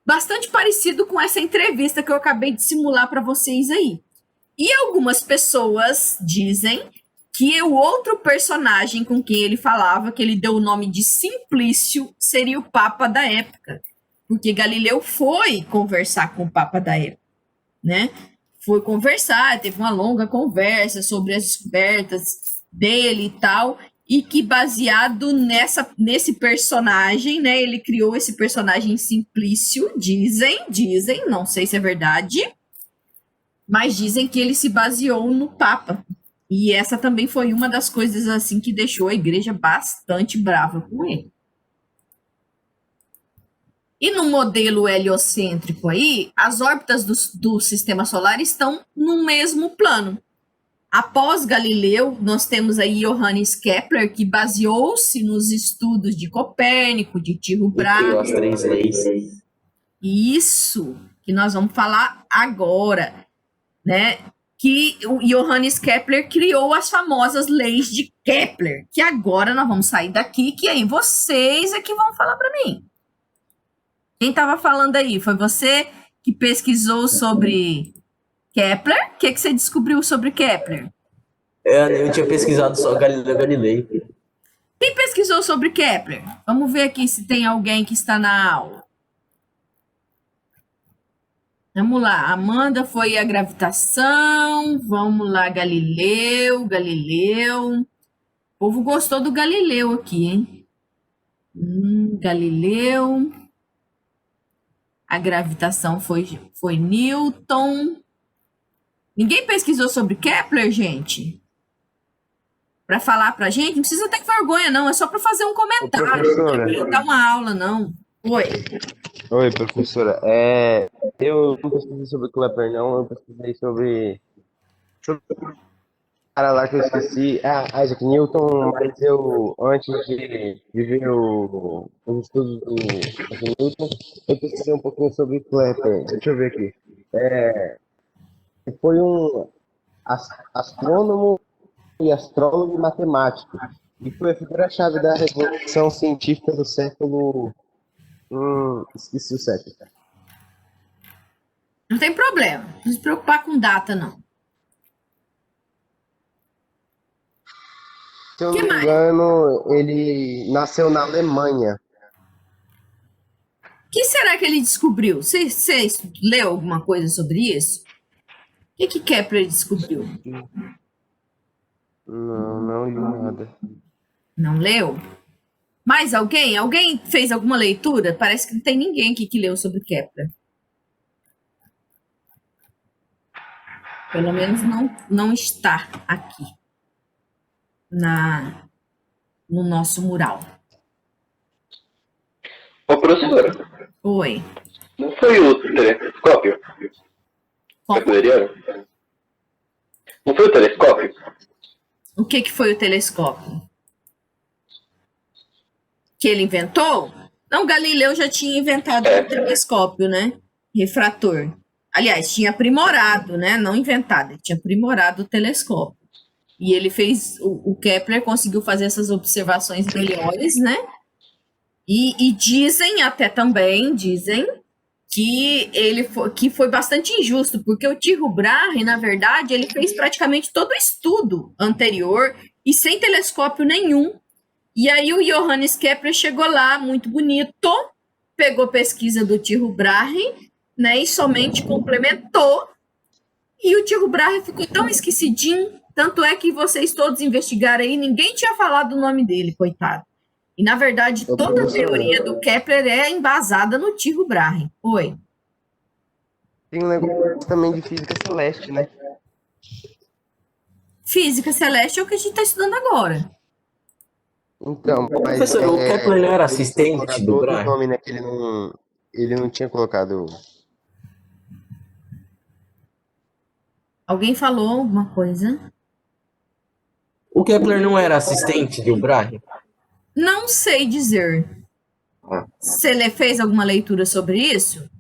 bastante parecido com essa entrevista que eu acabei de simular para vocês aí. E algumas pessoas dizem que o outro personagem com quem ele falava, que ele deu o nome de Simplício, seria o Papa da época. Porque Galileu foi conversar com o Papa da época, né? Foi conversar, teve uma longa conversa sobre as descobertas dele e tal, e que baseado nesse personagem, né? Ele criou esse personagem Simplício, dizem, não sei se é verdade, mas dizem que ele se baseou no Papa. E essa também foi uma das coisas assim que deixou a igreja bastante brava com ele. E no modelo heliocêntrico aí, as órbitas do sistema solar estão no mesmo plano. Após Galileu, nós temos aí Johannes Kepler, que baseou-se nos estudos de Copérnico, de Tycho E criou Brahe. as 3 leis. Isso que nós vamos falar agora, né? Que o Johannes Kepler criou as famosas leis de Kepler, que agora nós vamos sair daqui, que aí vocês é que vão falar para mim. Quem estava falando aí? Foi você que pesquisou sobre Kepler? O que você descobriu sobre Kepler? Eu tinha pesquisado só Galileu Galilei. Quem pesquisou sobre Kepler? Vamos ver aqui se tem alguém que está na aula. Vamos lá, Amanda foi a gravitação. Vamos lá, Galileu. O povo gostou do Galileu aqui, hein? Galileu. A gravitação foi Newton. Ninguém pesquisou sobre Kepler, gente? Para falar pra gente? Não precisa ter vergonha, não. É só para fazer um comentário. Não é pra dar uma aula, não. Oi, professora. Eu não pesquisei sobre Kepler, não. Eu pesquisei sobre o cara lá que eu esqueci. Isaac Newton, mas eu, antes de ver os estudos do Isaac Newton, eu pesquisei um pouquinho sobre Kepler. Deixa eu ver aqui. Foi um astrônomo e astrólogo e matemático. E foi a figura-chave da revolução científica do século... esqueci o século. Não tem problema. Não se preocupar com data, não. Se eu não me engano, ele nasceu na Alemanha. O que será que ele descobriu? Você leu alguma coisa sobre isso? O que Kepler descobriu? Não li nada. Não leu? Mais alguém? Alguém fez alguma leitura? Parece que não tem ninguém aqui que leu sobre Kepler. Pelo menos não está aqui no nosso mural. Ô, professora, Oi. não foi o telescópio? Kepleriano? Não foi o telescópio? O que foi o telescópio? Que ele inventou? Não, Galileu já tinha inventado o telescópio, né? Refrator. Aliás, tinha aprimorado, né? Não inventado, ele tinha aprimorado o telescópio. E ele fez, o Kepler conseguiu fazer essas observações melhores, né? E dizem, até também, que foi bastante injusto, porque o Tycho Brahe, na verdade, ele fez praticamente todo o estudo anterior e sem telescópio nenhum. E aí o Johannes Kepler chegou lá, muito bonito, pegou pesquisa do Tycho Brahe, né, e somente complementou. E o Tycho Brahe ficou tão esquecidinho, tanto é que vocês todos investigaram aí, ninguém tinha falado o nome dele, coitado. E, na verdade, toda a teoria do Kepler é embasada no Tycho Brahe. Oi. Tem um negócio também de física celeste, né? Física celeste é o que a gente está estudando agora. Então, mas... Professor, o Kepler não era assistente do outro Brahe? nome, né, que ele não tinha colocado... Alguém falou alguma coisa? O Kepler não era assistente do Brahe? Não sei dizer. Você fez alguma leitura sobre isso?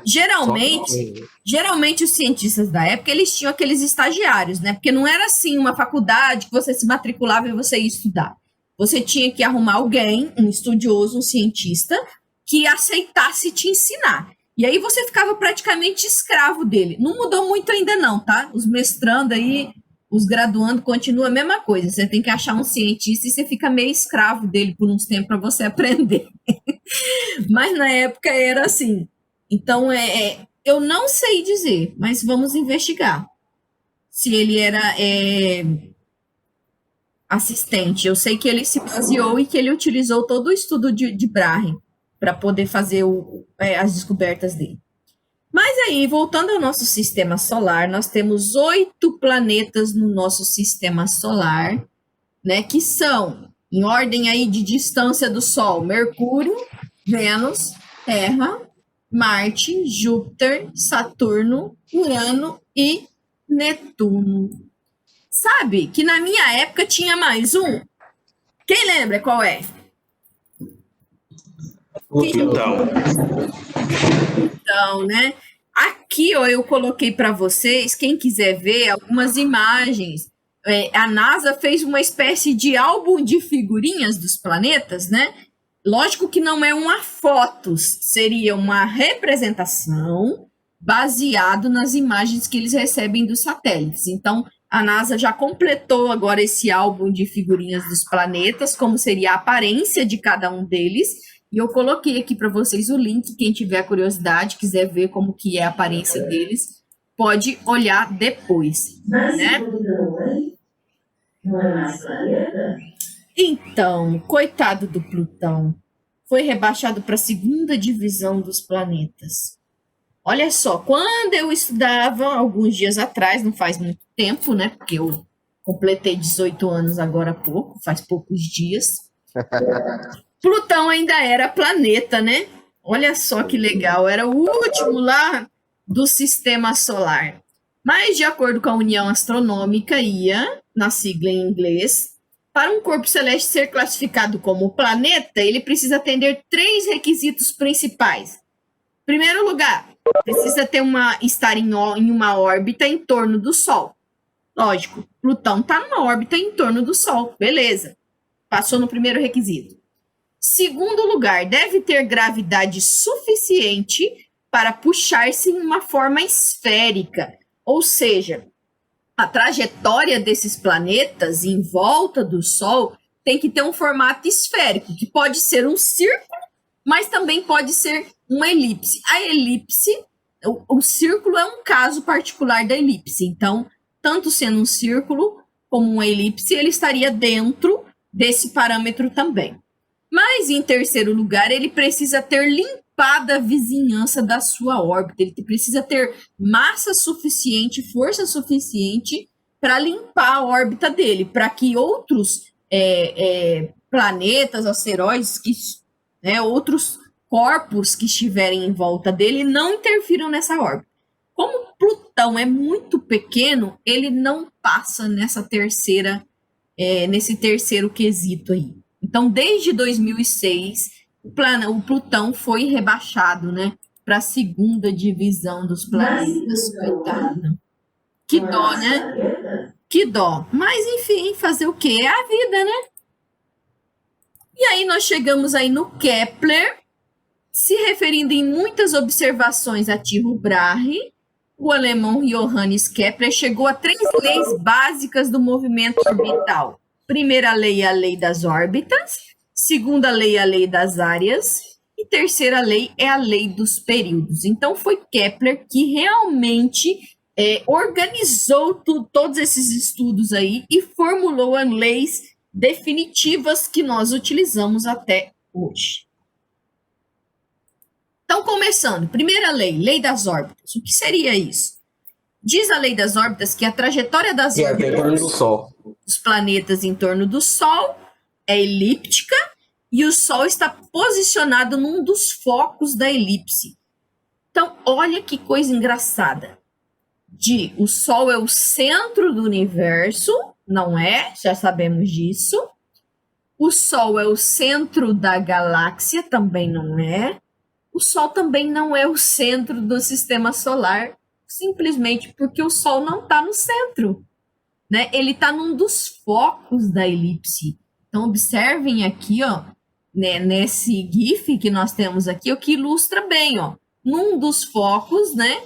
Geralmente os cientistas da época, eles tinham aqueles estagiários, né? Porque não era assim uma faculdade que você se matriculava e você ia estudar. Você tinha que arrumar alguém, um estudioso, um cientista, que aceitasse te ensinar. E aí você ficava praticamente escravo dele. Não mudou muito ainda não, tá? Os mestrando aí, os graduando, continua a mesma coisa. Você tem que achar um cientista e você fica meio escravo dele por uns tempos para você aprender. Mas na época era assim. Então, eu não sei dizer, mas vamos investigar se ele era assistente. Eu sei que ele se baseou e que ele utilizou todo o estudo de Brahe para poder fazer as descobertas dele. Mas aí, voltando ao nosso sistema solar, nós temos 8 planetas no nosso sistema solar, né, que são, em ordem aí de distância do Sol, Mercúrio, Vênus, Terra, Marte, Júpiter, Saturno, Urano e Netuno. Sabe que na minha época tinha mais um? Quem lembra qual é? Plutão. Então, né? Aqui, ó, eu coloquei para vocês, quem quiser ver, algumas imagens. A NASA fez uma espécie de álbum de figurinhas dos planetas, né? Lógico que não é uma foto, seria uma representação baseado nas imagens que eles recebem dos satélites. Então, a NASA já completou agora esse álbum de figurinhas dos planetas, como seria a aparência de cada um deles. E eu coloquei aqui para vocês o link, quem tiver curiosidade, quiser ver como que é a aparência deles, pode olhar depois, né? Não é mais planeta? Então, coitado do Plutão, foi rebaixado para a segunda divisão dos planetas. Olha só, quando eu estudava, alguns dias atrás, não faz muito tempo, né? Porque eu completei 18 anos agora há pouco, faz poucos dias. Plutão ainda era planeta, né? Olha só que legal, era o último lá do sistema solar. Mas, de acordo com a União Astronômica, IA, na sigla em inglês, para um corpo celeste ser classificado como planeta, ele precisa atender 3 requisitos principais. Em primeiro lugar, precisa estar em uma órbita em torno do Sol. Lógico, Plutão está numa órbita em torno do Sol, beleza. Passou no primeiro requisito. Segundo lugar, deve ter gravidade suficiente para puxar-se em uma forma esférica, ou seja, a trajetória desses planetas em volta do Sol tem que ter um formato esférico, que pode ser um círculo, mas também pode ser uma elipse. A elipse, o círculo é um caso particular da elipse. Então, tanto sendo um círculo como uma elipse, ele estaria dentro desse parâmetro também. Mas, em terceiro lugar, ele precisa ter limpada a vizinhança da sua órbita. Ele precisa ter massa suficiente, força suficiente para limpar a órbita dele, para que outros planetas, asteroides, outros corpos que estiverem em volta dele não interfiram nessa órbita. Como Plutão é muito pequeno, ele não passa nesse terceiro quesito aí. Então, desde 2006, o Plutão foi rebaixado, né, para a segunda divisão dos planetas. Coitado. Que dó, né? Que dó. Mas, enfim, fazer o quê? É a vida, né? E aí nós chegamos aí no Kepler, se referindo em muitas observações a Tycho Brahe, o alemão Johannes Kepler chegou a 3 leis básicas do movimento orbital. Primeira lei é a lei das órbitas, segunda lei é a lei das áreas e terceira lei é a lei dos períodos. Então foi Kepler que realmente organizou todos esses estudos aí e formulou as leis definitivas que nós utilizamos até hoje. Então, começando, primeira lei, lei das órbitas. O que seria isso? Diz a lei das órbitas que a trajetória das órbitas em torno do Sol. Dos planetas em torno do Sol é elíptica e o Sol está posicionado num dos focos da elipse. Então, olha que coisa engraçada. O Sol é o centro do universo, não é? Já sabemos disso. O Sol é o centro da galáxia, também não é. O Sol também não é o centro do sistema solar, simplesmente porque o Sol não está no centro, né? Ele está num dos focos da elipse. Então, observem aqui, ó, né, nesse GIF que nós temos aqui, o que ilustra bem, ó, num dos focos, né?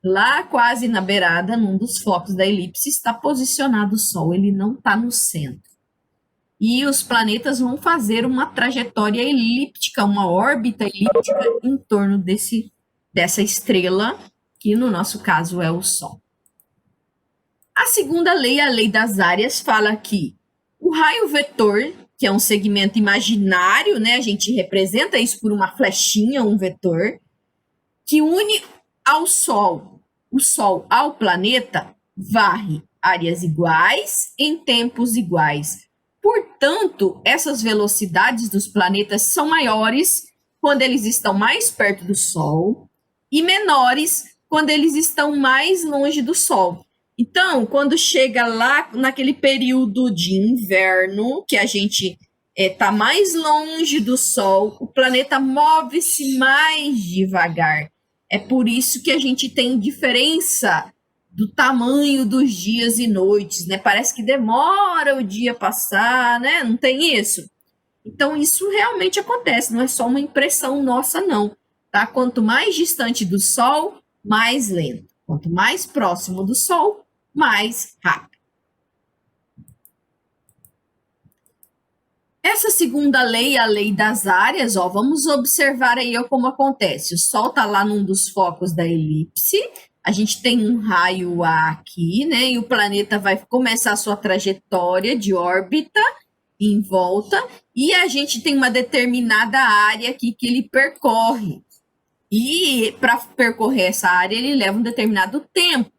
Lá quase na beirada, num dos focos da elipse, está posicionado o Sol, ele não está no centro. E os planetas vão fazer uma trajetória elíptica, uma órbita elíptica em torno dessa estrela, que no nosso caso é o Sol. A segunda lei, a lei das áreas, fala que o raio vetor, que é um segmento imaginário, né? A gente representa isso por uma flechinha, um vetor, que une ao Sol, o Sol ao planeta, varre áreas iguais em tempos iguais. Portanto, essas velocidades dos planetas são maiores quando eles estão mais perto do Sol e menores quando eles estão mais longe do Sol. Então, quando chega lá naquele período de inverno, que a gente está mais longe do Sol, o planeta move-se mais devagar. É por isso que a gente tem diferença do tamanho dos dias e noites, né? Parece que demora o dia passar, né? Não tem isso? Então, isso realmente acontece, não é só uma impressão nossa, não. Tá? Quanto mais distante do Sol, mais lento. Quanto mais próximo do Sol, mais rápido. Essa segunda lei, a lei das áreas, ó, vamos observar aí ó, como acontece. O Sol está lá num dos focos da elipse, a gente tem um raio A aqui, né? E o planeta vai começar a sua trajetória de órbita em volta, e a gente tem uma determinada área aqui que ele percorre. E para percorrer essa área, ele leva um determinado tempo.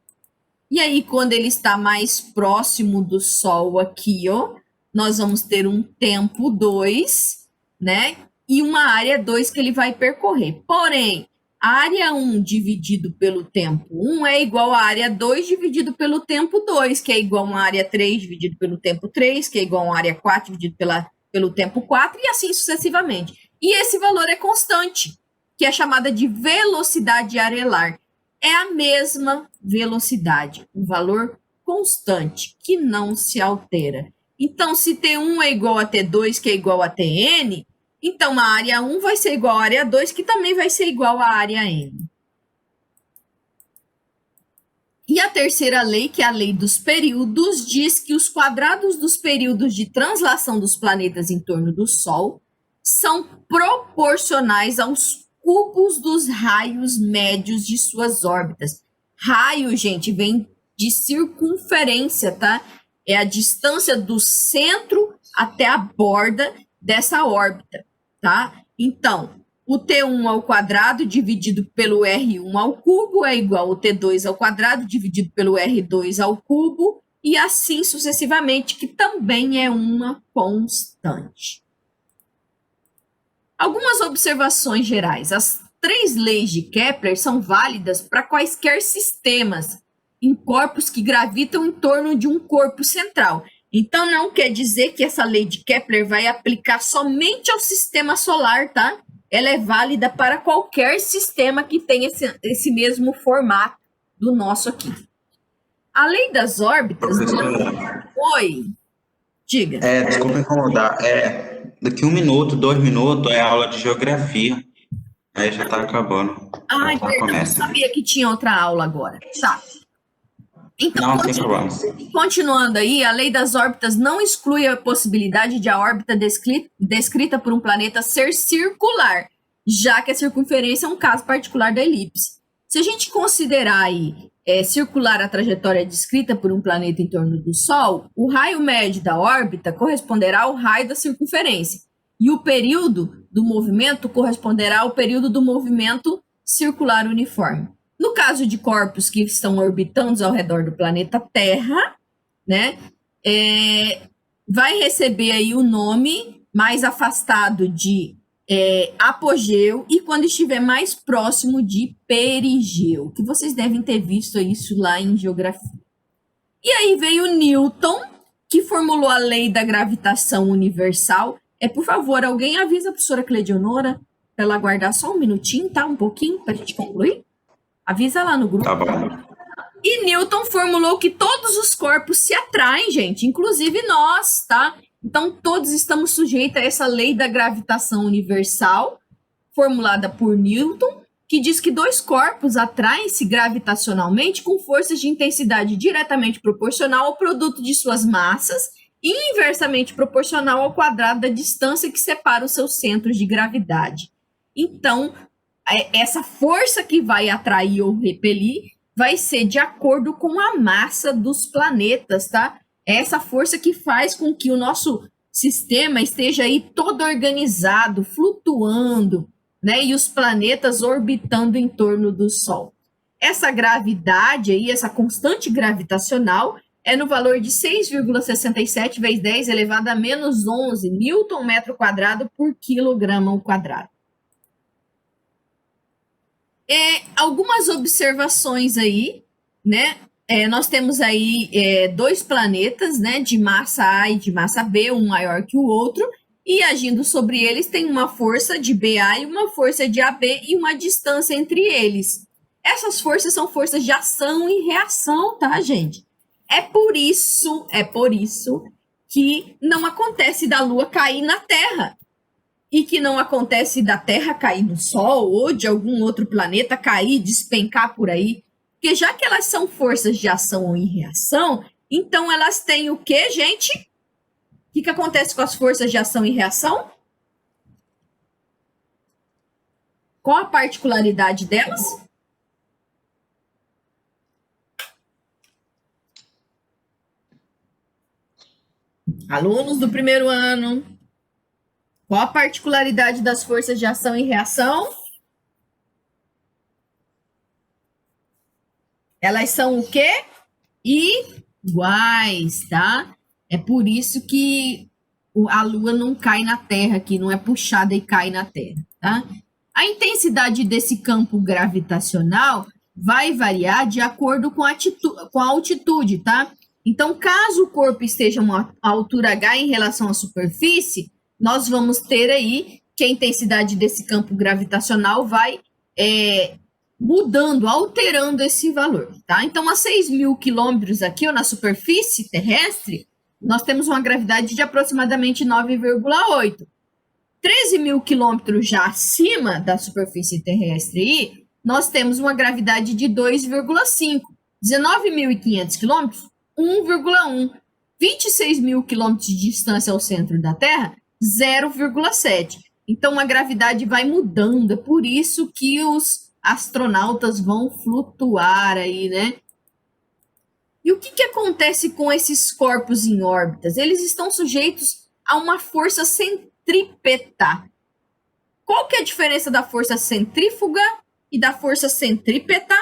E aí, quando ele está mais próximo do Sol aqui, ó, nós vamos ter um tempo 2, né? E uma área 2 que ele vai percorrer. Porém, a área 1 dividido pelo tempo 1 é igual à área 2 dividido pelo tempo 2, que é igual a uma área 3 dividido pelo tempo 3, que é igual a uma área 4 dividido pelo tempo 4, e assim sucessivamente. E esse valor é constante, que é chamada de velocidade arelar. É a mesma velocidade, um valor constante, que não se altera. Então, se T1 é igual a T2, que é igual a Tn, então a área 1 vai ser igual à área 2, que também vai ser igual à área n. E a terceira lei, que é a lei dos períodos, diz que os quadrados dos períodos de translação dos planetas em torno do Sol são proporcionais aos cubos dos raios médios de suas órbitas. Raio, gente, vem de circunferência, tá? É a distância do centro até a borda dessa órbita, tá? Então, o T1 ao quadrado dividido pelo R1 ao cubo é igual ao T2 ao quadrado dividido pelo R2 ao cubo, e assim sucessivamente, que também é uma constante. Algumas observações gerais. As 3 leis de Kepler são válidas para quaisquer sistemas em corpos que gravitam em torno de um corpo central. Então, não quer dizer que essa lei de Kepler vai aplicar somente ao sistema solar, tá? Ela é válida para qualquer sistema que tenha esse mesmo formato do nosso aqui. A lei das órbitas... Professora. Oi, diga. Desculpa incomodar. Daqui 1 minuto, 2 minutos é aula de geografia. Aí já tá acabando. Ai, Já perdão, começa. não sabia que tinha outra aula agora. Tá. Então, Não, sem problemas. continuando aí, a lei das órbitas não exclui a possibilidade de a órbita descrita por um planeta ser circular, já que a circunferência é um caso particular da elipse. Se a gente considerar aí circular a trajetória descrita por um planeta em torno do Sol, o raio médio da órbita corresponderá ao raio da circunferência, e o período do movimento corresponderá ao período do movimento circular uniforme. No caso de corpos que estão orbitando ao redor do planeta Terra, né, vai receber aí o nome mais afastado de apogeu, e quando estiver mais próximo de perigeu, que vocês devem ter visto isso lá em geografia. E aí veio Newton, que formulou a lei da gravitação universal. Por favor, alguém avisa a professora Cleidionora para ela aguardar só um minutinho, tá? Um pouquinho, para a gente concluir. Avisa lá no grupo. Tá bom. E Newton formulou que todos os corpos se atraem, gente, inclusive nós, tá? Então, todos estamos sujeitos a essa lei da gravitação universal, formulada por Newton, que diz que 2 corpos atraem-se gravitacionalmente com forças de intensidade diretamente proporcional ao produto de suas massas e inversamente proporcional ao quadrado da distância que separa os seus centros de gravidade. Então, essa força que vai atrair ou repelir vai ser de acordo com a massa dos planetas, tá? É essa força que faz com que o nosso sistema esteja aí todo organizado, flutuando, né? E os planetas orbitando em torno do Sol. Essa gravidade aí, essa constante gravitacional, é no valor de 6,67 vezes 10 elevado a menos 11 Newton metro quadrado por quilograma ao quadrado. Algumas observações aí, né? Nós temos aí 2 planetas, né? De massa A e de massa B, um maior que o outro, e agindo sobre eles tem uma força de BA e uma força de AB e uma distância entre eles. Essas forças são forças de ação e reação, tá, gente? É por isso que não acontece da Lua cair na Terra. E que não acontece da Terra cair no Sol ou de algum outro planeta cair, despencar por aí. Porque já que elas são forças de ação e reação, então elas têm o quê, gente? O que acontece com as forças de ação e reação? Qual a particularidade delas? Alunos do primeiro ano, qual a particularidade das forças de ação e reação? Elas são o quê? Iguais, tá? É por isso que a Lua não cai na Terra, que não é puxada e cai na Terra, tá? A intensidade desse campo gravitacional vai variar de acordo com a altitude, tá? Então, caso o corpo esteja a uma altura h em relação à superfície, nós vamos ter aí que a intensidade desse campo gravitacional vai mudando, alterando esse valor, tá? Então, a 6.000 quilômetros aqui, ó, na superfície terrestre, nós temos uma gravidade de aproximadamente 9,8. 13.000 quilômetros já acima da superfície terrestre aí, nós temos uma gravidade de 2,5. 19.500 quilômetros, 1,1. 26.000 quilômetros de distância ao centro da Terra, 0,7. Então, a gravidade vai mudando. É por isso que os astronautas vão flutuar aí, né? E o que acontece com esses corpos em órbitas? Eles estão sujeitos a uma força centrípeta. Qual que é a diferença da força centrífuga e da força centrípeta?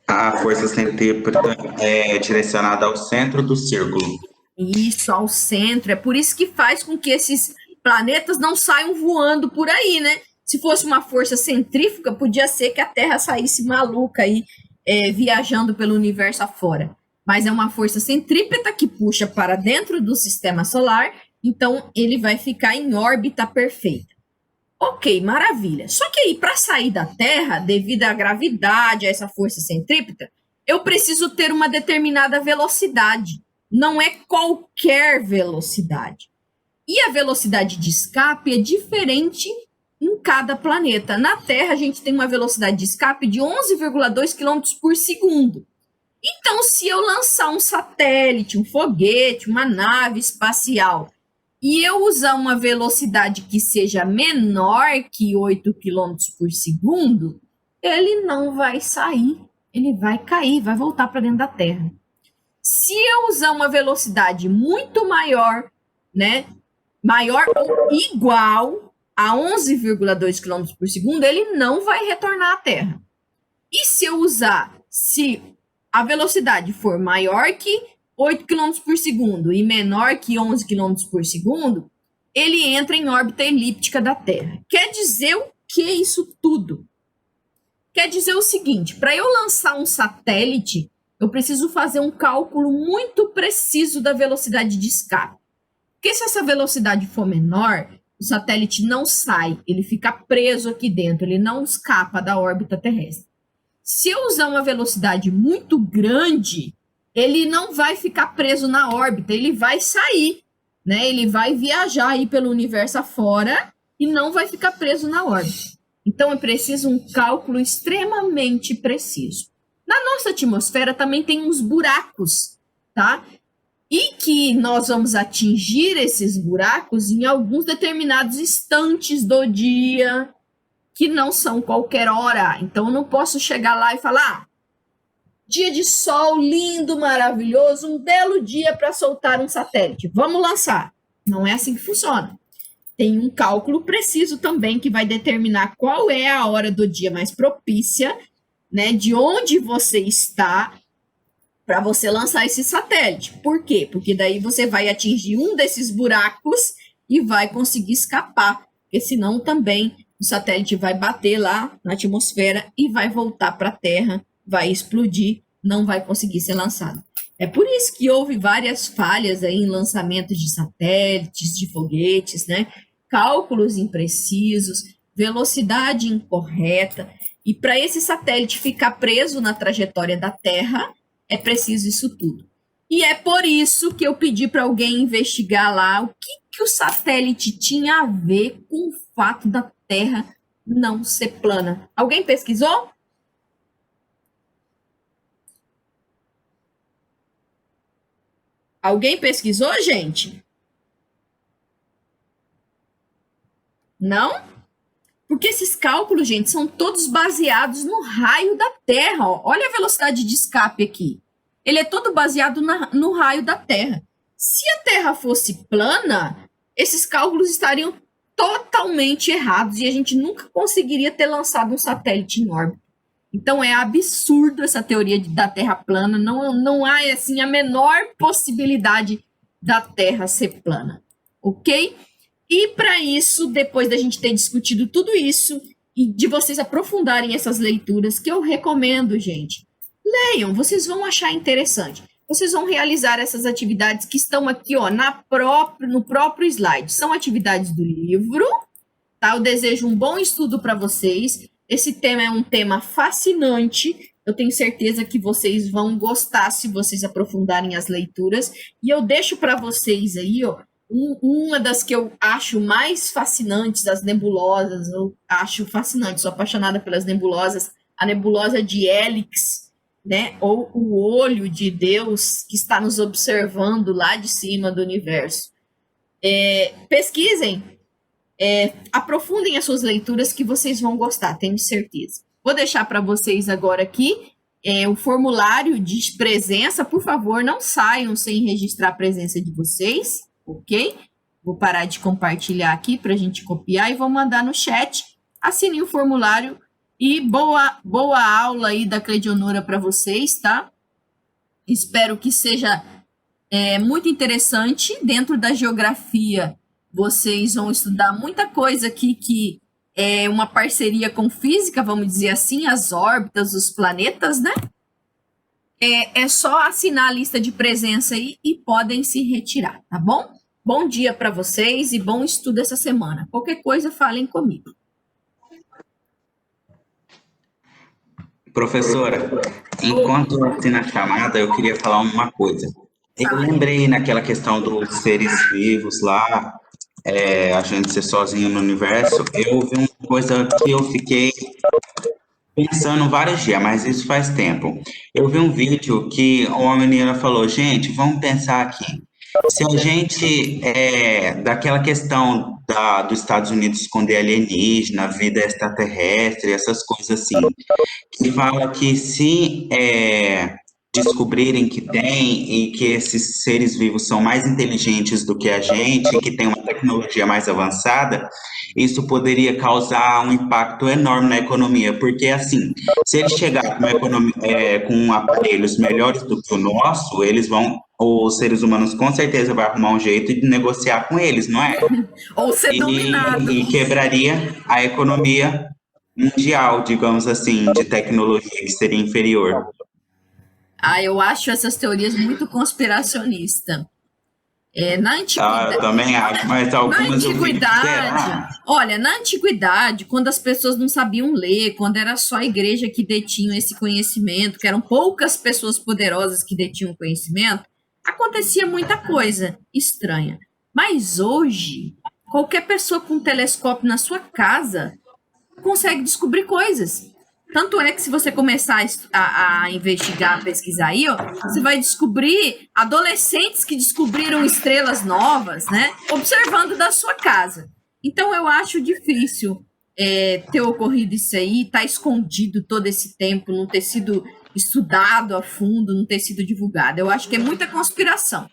A força centrípeta é direcionada ao centro do círculo. Isso, ao centro. É por isso que faz com que esses planetas não saiam voando por aí, né? Se fosse uma força centrífuga, podia ser que a Terra saísse maluca aí, viajando pelo universo afora. Mas é uma força centrípeta que puxa para dentro do sistema solar, então ele vai ficar em órbita perfeita. Ok, maravilha. Só que aí, para sair da Terra, devido à gravidade, a essa força centrípeta, eu preciso ter uma determinada velocidade. Não é qualquer velocidade. E a velocidade de escape é diferente em cada planeta. Na Terra, a gente tem uma velocidade de escape de 11,2 km por segundo. Então, se eu lançar um satélite, um foguete, uma nave espacial, e eu usar uma velocidade que seja menor que 8 km por segundo, ele não vai sair, ele vai cair, vai voltar para dentro da Terra. Se eu usar uma velocidade muito maior, né, maior ou igual a 11,2 km por segundo, ele não vai retornar à Terra. E se a velocidade for maior que 8 km por segundo e menor que 11 km por segundo, ele entra em órbita elíptica da Terra. Quer dizer o que isso tudo? Quer dizer o seguinte, para eu lançar um satélite, eu preciso fazer um cálculo muito preciso da velocidade de escape. Porque se essa velocidade for menor, o satélite não sai, ele fica preso aqui dentro, ele não escapa da órbita terrestre. Se eu usar uma velocidade muito grande, ele não vai ficar preso na órbita, ele vai sair, né? Ele vai viajar aí pelo universo afora e não vai ficar preso na órbita. Então, é preciso um cálculo extremamente preciso. Na nossa atmosfera também tem uns buracos, tá? E que nós vamos atingir esses buracos em alguns determinados instantes do dia, que não são qualquer hora. Então, eu não posso chegar lá e falar, dia de sol, lindo, maravilhoso, um belo dia para soltar um satélite. Vamos lançar. Não é assim que funciona. Tem um cálculo preciso também que vai determinar qual é a hora do dia mais propícia, né, de onde você está para você lançar esse satélite. Por quê? Porque daí você vai atingir um desses buracos e vai conseguir escapar, porque senão também o satélite vai bater lá na atmosfera e vai voltar para a Terra, vai explodir, não vai conseguir ser lançado. É por isso que houve várias falhas aí em lançamentos de satélites, de foguetes, né? Cálculos imprecisos, velocidade incorreta. E para esse satélite ficar preso na trajetória da Terra, é preciso isso tudo. E é por isso que eu pedi para alguém investigar lá o que o satélite tinha a ver com o fato da Terra não ser plana. Alguém pesquisou? Alguém pesquisou, gente? Não? Porque esses cálculos, gente, são todos baseados no raio da Terra. Ó. Olha a velocidade de escape aqui. Ele é todo baseado no raio da Terra. Se a Terra fosse plana, esses cálculos estariam totalmente errados e a gente nunca conseguiria ter lançado um satélite em órbita. Então é absurdo essa teoria da Terra plana. Não há assim a menor possibilidade da Terra ser plana, ok? E para isso, depois da gente ter discutido tudo isso e de vocês aprofundarem essas leituras, que eu recomendo, gente, leiam, vocês vão achar interessante. Vocês vão realizar essas atividades que estão aqui, ó, no próprio slide. São atividades do livro, tá? Eu desejo um bom estudo para vocês. Esse tema é um tema fascinante. Eu tenho certeza que vocês vão gostar se vocês aprofundarem as leituras. E eu deixo para vocês aí, ó, uma das que eu acho mais fascinantes, as nebulosas. Eu acho fascinante, sou apaixonada pelas nebulosas. A nebulosa de Hélix, né? Ou o olho de Deus que está nos observando lá de cima do universo. Pesquisem, aprofundem as suas leituras que vocês vão gostar, tenho certeza. Vou deixar para vocês agora aqui o formulário de presença. Por favor, não saiam sem registrar a presença de vocês, ok? Vou parar de compartilhar aqui para a gente copiar e vou mandar no chat. Assinem o formulário. E boa aula aí da Cleidionora para vocês, tá? Espero que seja muito interessante. Dentro da geografia, vocês vão estudar muita coisa aqui que é uma parceria com física, vamos dizer assim, as órbitas, os planetas, né? É só assinar a lista de presença aí e podem se retirar, tá bom? Bom dia para vocês e bom estudo essa semana. Qualquer coisa, falem comigo. Professora, enquanto assina a chamada, eu queria falar uma coisa. Eu lembrei naquela questão dos seres vivos lá, a gente ser sozinho no universo, eu vi uma coisa que eu fiquei pensando vários dias, mas isso faz tempo. Eu vi um vídeo que uma menina falou, gente, vamos pensar aqui. Se a gente, daquela questão dos Estados Unidos esconder alienígena, vida extraterrestre, essas coisas assim, que fala que se descobrirem que tem e que esses seres vivos são mais inteligentes do que a gente, que tem uma tecnologia mais avançada, isso poderia causar um impacto enorme na economia, porque assim, se eles chegarem com aparelhos melhores do que o nosso, os seres humanos com certeza vão arrumar um jeito de negociar com eles, não é? Ou ser dominado. E quebraria a economia mundial, digamos assim, de tecnologia que seria inferior. Eu acho essas teorias muito conspiracionistas. Na antiguidade, eu também acho, mas algumas na antiguidade, quando as pessoas não sabiam ler, quando era só a igreja que detinha esse conhecimento, que eram poucas pessoas poderosas que detinham conhecimento, acontecia muita coisa estranha. Mas hoje, qualquer pessoa com um telescópio na sua casa consegue descobrir coisas. Tanto é que se você começar a investigar, a pesquisar aí, você vai descobrir adolescentes que descobriram estrelas novas, né? Observando da sua casa. Então, eu acho difícil ter ocorrido isso aí, estar escondido todo esse tempo, não ter sido estudado a fundo, não ter sido divulgado. Eu acho que é muita conspiração.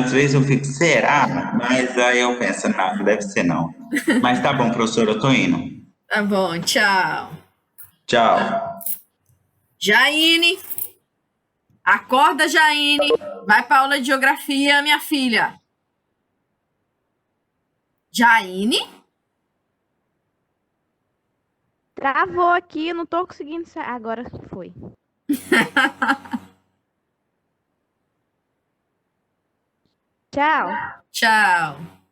Às vezes eu fico, será? Mas aí eu penso, não deve ser não. Mas tá bom, professor, eu tô indo. Tá bom, tchau. Tchau. Jaine. Acorda, Jaine. Vai para aula de geografia, minha filha. Jaine? Travou aqui, eu não tô conseguindo sair. Agora foi. Tchau. Tchau.